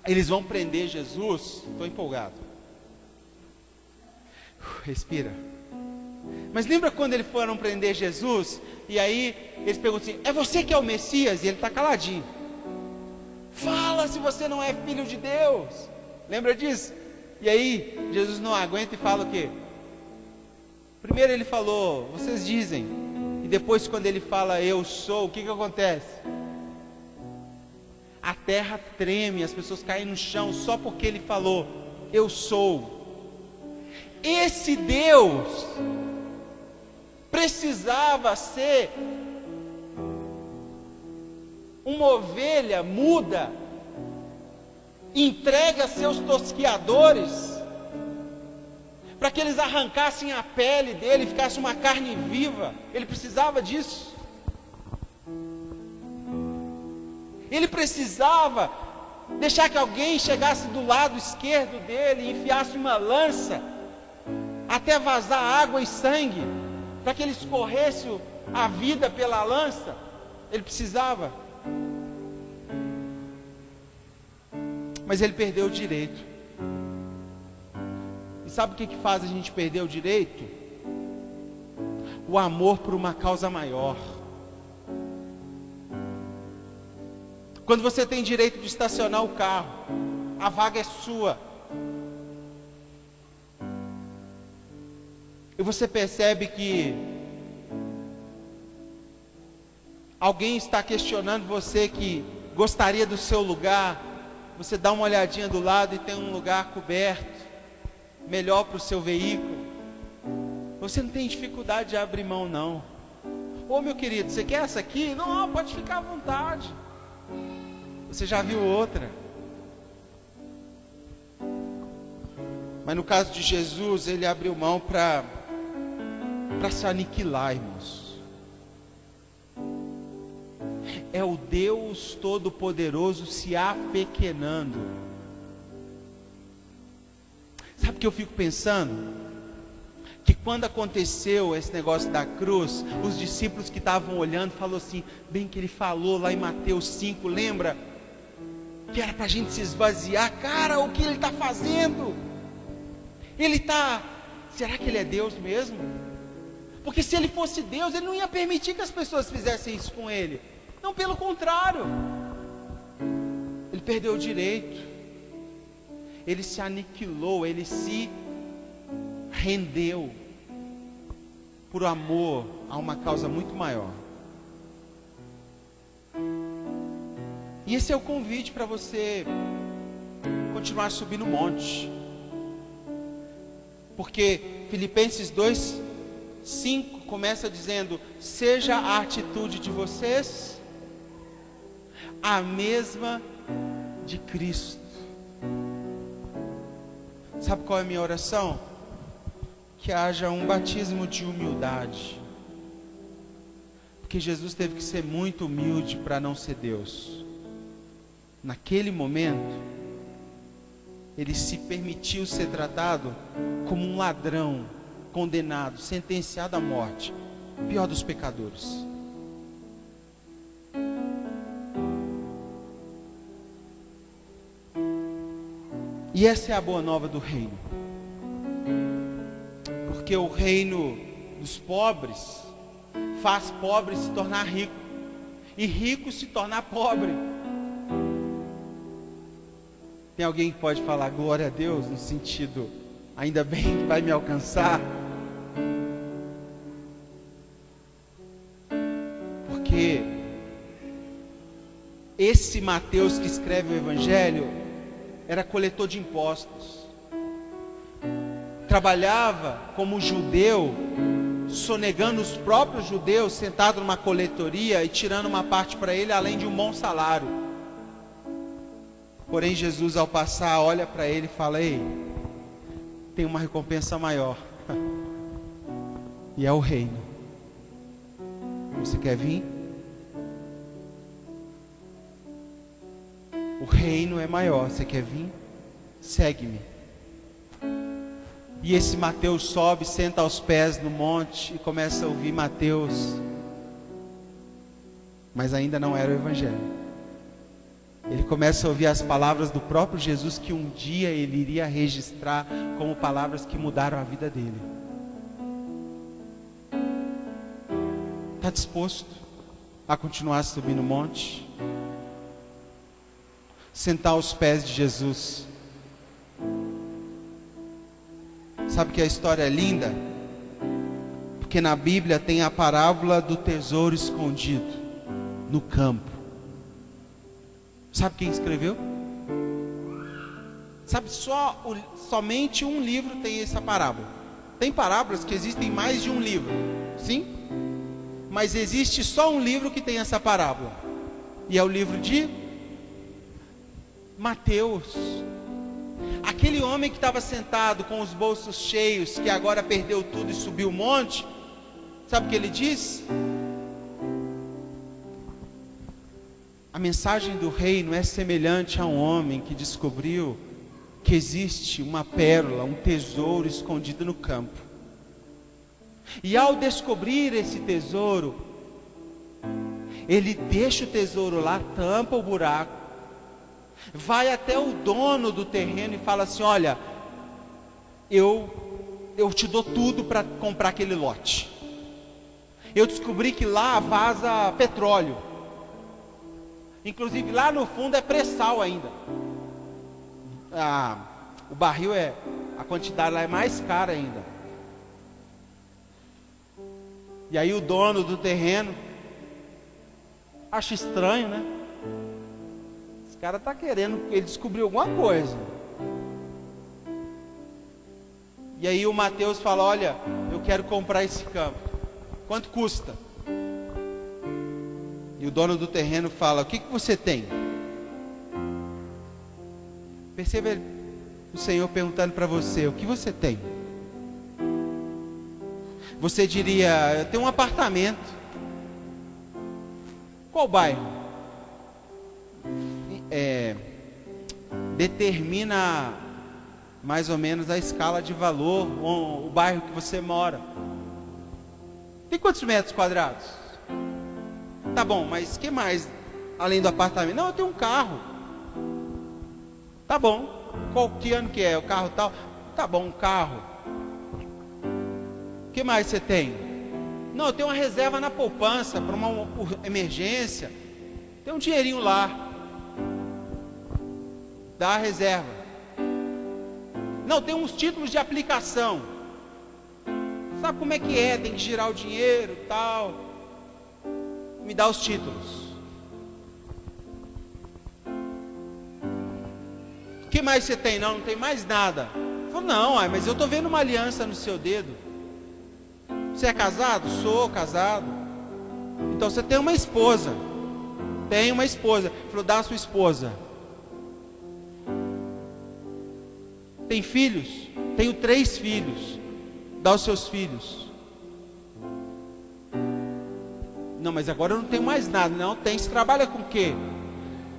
eles vão prender Jesus? Estou empolgado. Respira. Mas lembra quando eles foram prender Jesus? E aí eles perguntam assim, é você que é o Messias? E ele está caladinho. Fala se você não é filho de Deus. Lembra disso? E aí Jesus não aguenta e fala o quê? Primeiro ele falou, vocês dizem. E depois quando ele fala, eu sou, o que acontece? A terra treme, as pessoas caem no chão só porque ele falou, eu sou. Esse Deus precisava ser uma ovelha muda, entregue a seus tosquiadores, para que eles arrancassem a pele dele e ficasse uma carne viva. Ele precisava disso. Ele precisava deixar que alguém chegasse do lado esquerdo dele e enfiasse uma lança até vazar água e sangue, para que ele escorresse a vida pela lança. Ele precisava. Mas ele perdeu o direito. E sabe o que faz a gente perder o direito? O amor por uma causa maior. Quando você tem direito de estacionar o carro, a vaga é sua. E você percebe que alguém está questionando você que gostaria do seu lugar. Você dá uma olhadinha do lado e tem um lugar coberto, melhor para o seu veículo. Você não tem dificuldade de abrir mão, não. Ô meu querido, você quer essa aqui? Não, pode ficar à vontade. Você já viu outra. Mas no caso de Jesus, ele abriu mão para para se aniquilar, irmãos. É o Deus Todo-Poderoso se apequenando. Sabe o que eu fico pensando? Que quando aconteceu esse negócio da cruz, os discípulos que estavam olhando, falou assim, bem que ele falou lá em Mateus 5, lembra? Que era para a gente se esvaziar. Cara, o que ele está fazendo? Será que ele é Deus mesmo? Porque se ele fosse Deus, ele não ia permitir que as pessoas fizessem isso com ele. Não, pelo contrário. Ele perdeu o direito. Ele se aniquilou, ele se rendeu por amor a uma causa muito maior. E esse é o convite para você continuar subindo o monte. Porque Filipenses 2:5 começa dizendo: seja a atitude de vocês a mesma de Cristo. Sabe qual é a minha oração? Que haja um batismo de humildade. Porque Jesus teve que ser muito humilde para não ser Deus. Naquele momento, ele se permitiu ser tratado como um ladrão, condenado, sentenciado à morte, pior dos pecadores. E essa é a boa nova do reino. Porque o reino dos pobres faz pobre se tornar rico, e rico se tornar pobre. Tem alguém que pode falar glória a Deus, no sentido, ainda bem que vai me alcançar? Porque esse Mateus que escreve o Evangelho era coletor de impostos, trabalhava como judeu, sonegando os próprios judeus, sentado numa coletoria e tirando uma parte para ele, além de um bom salário. Porém Jesus, ao passar, olha para ele e fala: ei, tem uma recompensa maior, e é o reino. Você quer vir? O reino é maior, você quer vir? Segue-me. E esse Mateus sobe, senta aos pés do monte e começa a ouvir Mateus. Mas ainda não era o Evangelho. Ele começa a ouvir as palavras do próprio Jesus, que um dia ele iria registrar como palavras que mudaram a vida dele. Está disposto a continuar subindo o monte? Sentar aos pés de Jesus. Sabe que a história é linda? Porque na Bíblia tem a parábola do tesouro escondido no campo. Sabe quem escreveu? Sabe, somente um livro tem essa parábola. Tem parábolas que existem mais de um livro, sim? Mas existe só um livro que tem essa parábola. E é o livro de Mateus. Aquele homem que estava sentado com os bolsos cheios, que agora perdeu tudo e subiu o monte, sabe o que ele diz? A mensagem do reino é semelhante a um homem que descobriu que existe uma pérola, um tesouro escondido no campo. E ao descobrir esse tesouro, ele deixa o tesouro lá, tampa o buraco, vai até o dono do terreno e fala assim: olha, eu te dou tudo para comprar aquele lote. Eu descobri que lá vaza petróleo. Inclusive lá no fundo é pré-sal ainda. O barril a quantidade lá é mais cara ainda. E aí o dono do terreno acha estranho, né? Esse cara está querendo, ele descobriu alguma coisa. E aí o Mateus fala: olha, eu quero comprar esse campo. Quanto custa? E o dono do terreno fala: o que você tem? Perceba o Senhor perguntando para você: o que você tem? Você diria: eu tenho um apartamento. Qual bairro? Determina mais ou menos a escala de valor, o bairro que você mora. Tem quantos metros quadrados? Tá bom, mas que mais além do apartamento? Não, eu tenho um carro. Tá bom. Que ano que é? O carro tal? Tá bom, um carro. O que mais você tem? Não, eu tenho uma reserva na poupança para uma emergência. Tem um dinheirinho lá. Dá a reserva. Não, tem uns títulos de aplicação. Sabe como é que é? Tem que girar o dinheiro e tal. Me dá os títulos. O que mais você tem? Não, não tem mais nada. Eu falo: não, mas eu estou vendo uma aliança no seu dedo. Você é casado? Sou casado. Então você tem uma esposa. Tem uma esposa. Ele falou: dá a sua esposa. Tem filhos? Tenho 3 filhos. Dá os seus filhos. Não, mas agora eu não tenho mais nada. Não, tem. Você trabalha com o quê?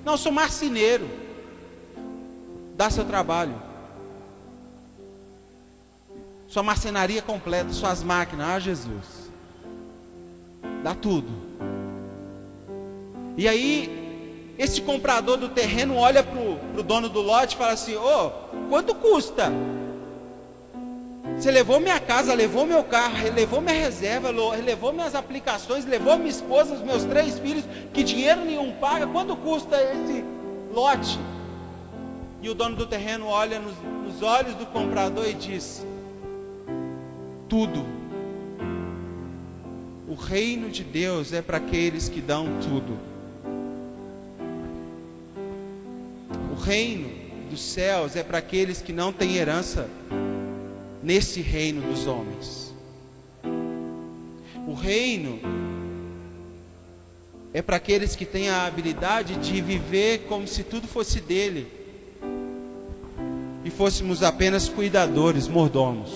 Não, eu sou marceneiro. Dá seu trabalho. Sua marcenaria completa, suas máquinas. Ah, Jesus. Dá tudo. E aí, esse comprador do terreno olha para o dono do lote e fala assim: ô, quanto custa? Você levou minha casa, levou meu carro, levou minha reserva, levou minhas aplicações, levou minha esposa, os meus 3 filhos, que dinheiro nenhum paga. Quanto custa esse lote? E o dono do terreno olha nos olhos do comprador e diz: tudo. O reino de Deus é para aqueles que dão tudo. O reino dos céus é para aqueles que não têm herança nesse reino dos homens. O reino é para aqueles que têm a habilidade de viver como se tudo fosse dele e fôssemos apenas cuidadores, mordomos.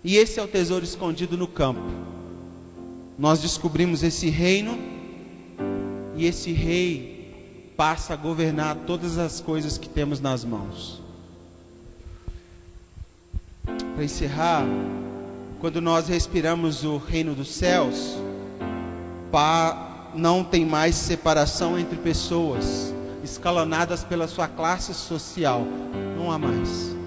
E esse é o tesouro escondido no campo. Nós descobrimos esse reino, e esse rei passa a governar todas as coisas que temos nas mãos. Para encerrar, quando nós respiramos o reino dos céus, não tem mais separação entre pessoas escalonadas pela sua classe social. Não há mais.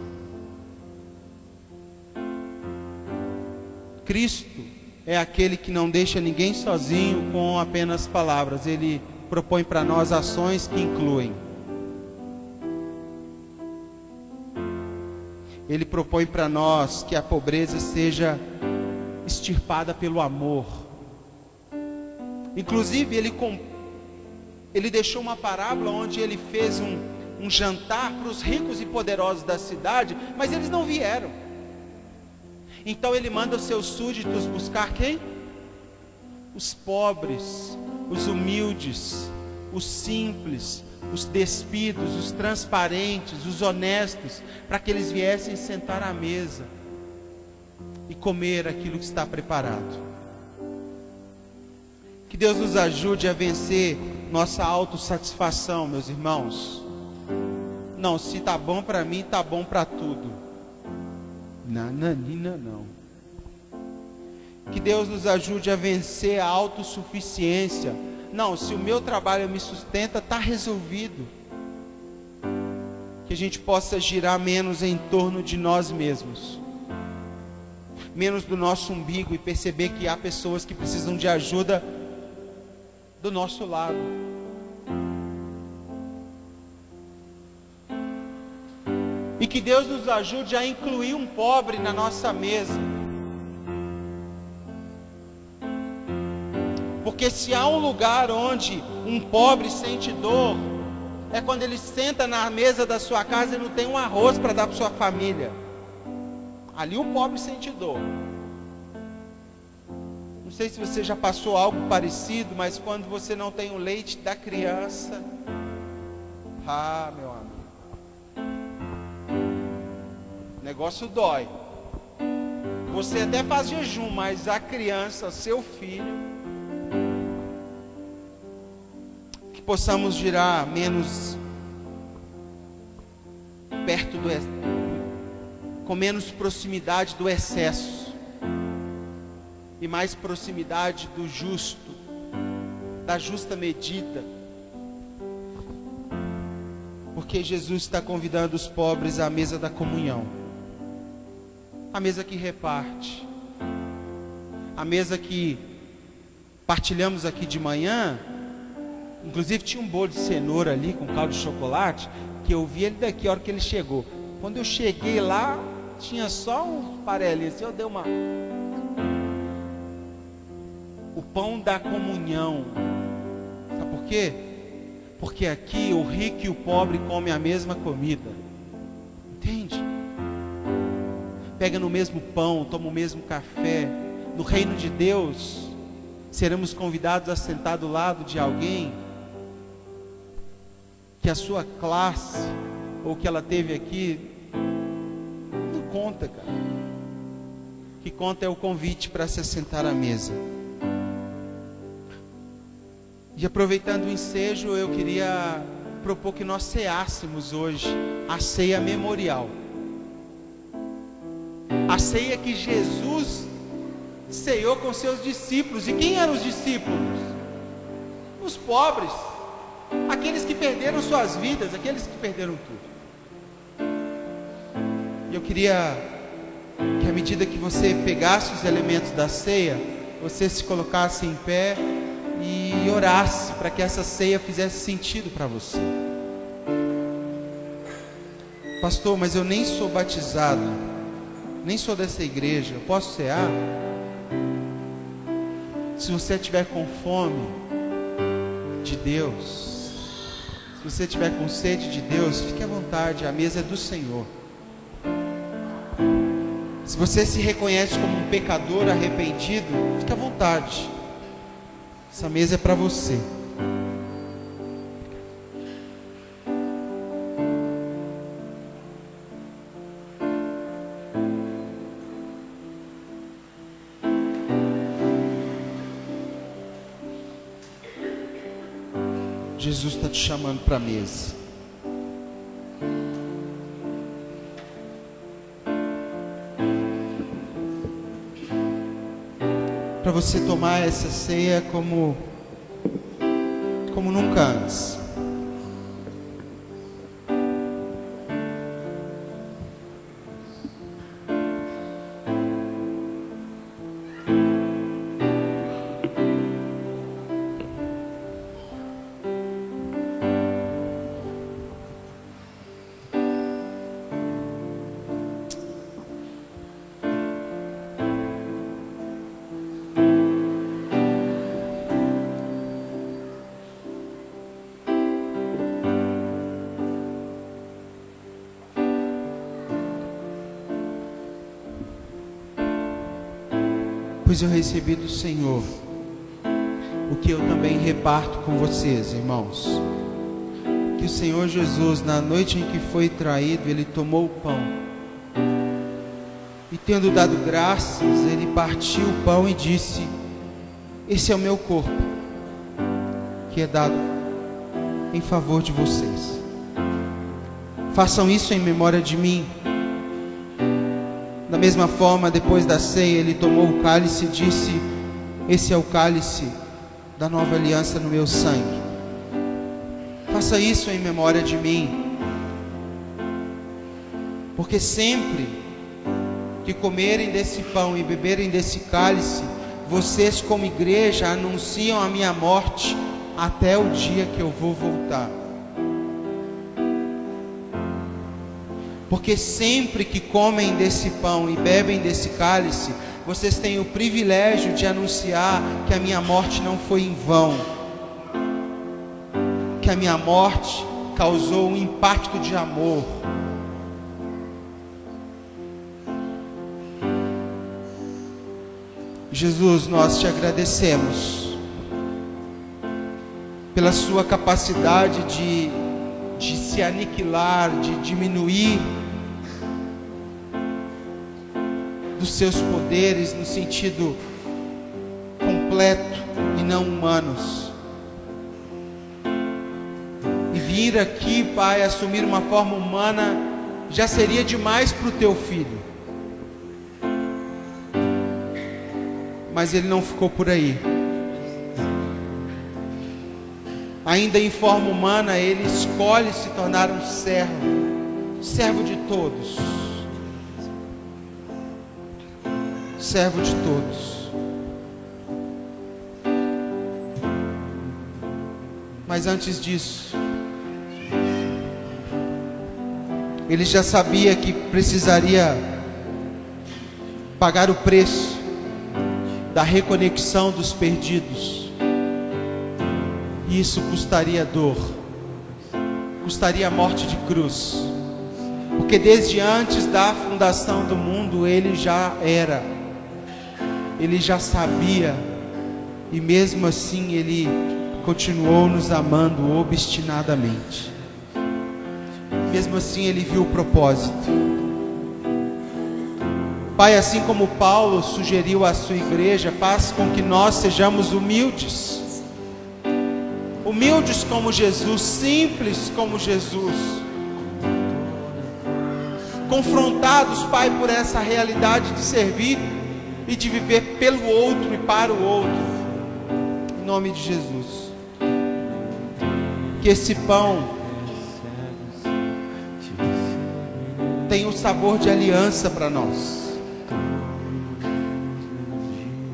Cristo é aquele que não deixa ninguém sozinho com apenas palavras. Ele propõe para nós ações que incluem. Ele propõe para nós que a pobreza seja extirpada pelo amor. Inclusive, ele deixou uma parábola onde ele fez um jantar para os ricos e poderosos da cidade, mas eles não vieram. Então ele manda os seus súditos buscar quem? Os pobres, os humildes, os simples, os despidos, os transparentes, os honestos, para que eles viessem sentar à mesa e comer aquilo que está preparado. Que Deus nos ajude a vencer nossa autossatisfação, meus irmãos. Não, se está bom para mim, está bom para tudo. Nananina não. Que Deus nos ajude a vencer a autossuficiência. Não, se o meu trabalho me sustenta, está resolvido. Que a gente possa girar menos em torno de nós mesmos, menos do nosso umbigo, e perceber que há pessoas que precisam de ajuda do nosso lado. E que Deus nos ajude a incluir um pobre na nossa mesa. Porque se há um lugar onde um pobre sente dor, é quando ele senta na mesa da sua casa e não tem um arroz para dar para sua família. Ali o pobre sente dor. Não sei se você já passou algo parecido, mas quando você não tem o leite da criança, meu amigo, o negócio dói. Você até faz jejum, mas a criança, seu filho, que possamos girar menos perto com menos proximidade do excesso e mais proximidade do justo, da justa medida, porque Jesus está convidando os pobres à mesa da comunhão, a mesa que reparte, a mesa que partilhamos aqui de manhã. Inclusive tinha um bolo de cenoura ali com caldo de chocolate, que eu vi ele daqui a hora que ele chegou. Quando eu cheguei lá, tinha só um farelinho assim, eu dei uma... O pão da comunhão. Sabe por quê? Porque aqui o rico e o pobre comem a mesma comida. Entende? Pega no mesmo pão, toma o mesmo café. No reino de Deus, seremos convidados a sentar do lado de alguém que a sua classe, ou que ela teve aqui, não conta, cara. O que conta é o convite para se assentar à mesa. E aproveitando o ensejo, eu queria propor que nós ceássemos hoje a ceia memorial. A ceia que Jesus ceiou com seus discípulos. E quem eram os discípulos? Os pobres, aqueles que perderam suas vidas, aqueles que perderam tudo. E eu queria que, à medida que você pegasse os elementos da ceia, você se colocasse em pé e orasse para que essa ceia fizesse sentido para você. Pastor, mas eu nem sou batizado, nem sou dessa igreja, eu posso cear? Se você estiver com fome de Deus, se você estiver com sede de Deus, fique à vontade, a mesa é do Senhor. Se você se reconhece como um pecador arrependido, fique à vontade, essa mesa é para você. Jesus está te chamando para a mesa. Para você tomar essa ceia como nunca antes. Pois eu recebi do Senhor o que eu também reparto com vocês, irmãos. Que o Senhor Jesus, na noite em que foi traído, Ele tomou o pão e, tendo dado graças, Ele partiu o pão e disse: esse é o meu corpo, que é dado em favor de vocês. Façam isso em memória de mim. Da mesma forma, depois da ceia, Ele tomou o cálice e disse: esse é o cálice da nova aliança no meu sangue. Faça isso em memória de mim. Porque sempre que comerem desse pão e beberem desse cálice, vocês como igreja anunciam a minha morte até o dia que eu vou voltar. Porque sempre que comem desse pão e bebem desse cálice, vocês têm o privilégio de anunciar que a minha morte não foi em vão, que a minha morte causou um impacto de amor. Jesus, nós te agradecemos pela sua capacidade de se aniquilar, de diminuir dos seus poderes no sentido completo e não humanos. E vir aqui, Pai, assumir uma forma humana já seria demais para o teu filho. Mas ele não ficou por aí. Ainda em forma humana, ele escolhe se tornar um servo de todos. Servo de todos. Mas antes disso, ele já sabia que precisaria pagar o preço da reconexão dos perdidos. E isso custaria dor, custaria a morte de cruz, porque desde antes da fundação do mundo ele já era, ele já sabia, e mesmo assim ele continuou nos amando obstinadamente. Mesmo assim ele viu o propósito. Pai, assim como Paulo sugeriu à sua igreja, faz com que nós sejamos humildes. Humildes como Jesus, simples como Jesus. Confrontados, Pai, por essa realidade de servir e de viver pelo outro e para o outro. Em nome de Jesus. Que esse pão tenha o sabor de aliança para nós.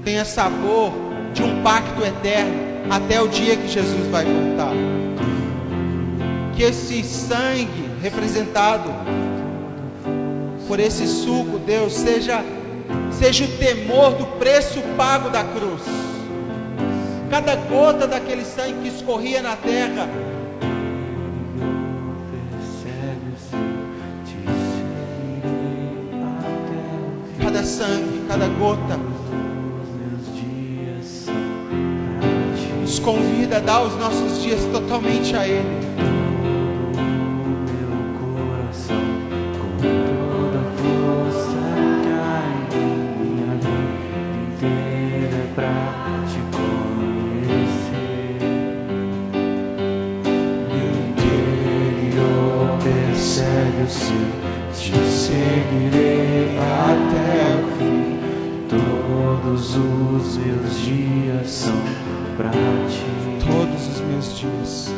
Tenha sabor de um pacto eterno até o dia que Jesus vai voltar. Que esse sangue representado por esse suco, Deus, seja o temor do preço pago da cruz. Cada gota daquele sangue que escorria na terra, cada sangue, cada gota nos convida a dar os nossos dias totalmente a Ele. Te seguirei até o fim. Todos os meus dias são pra ti. Todos os meus dias.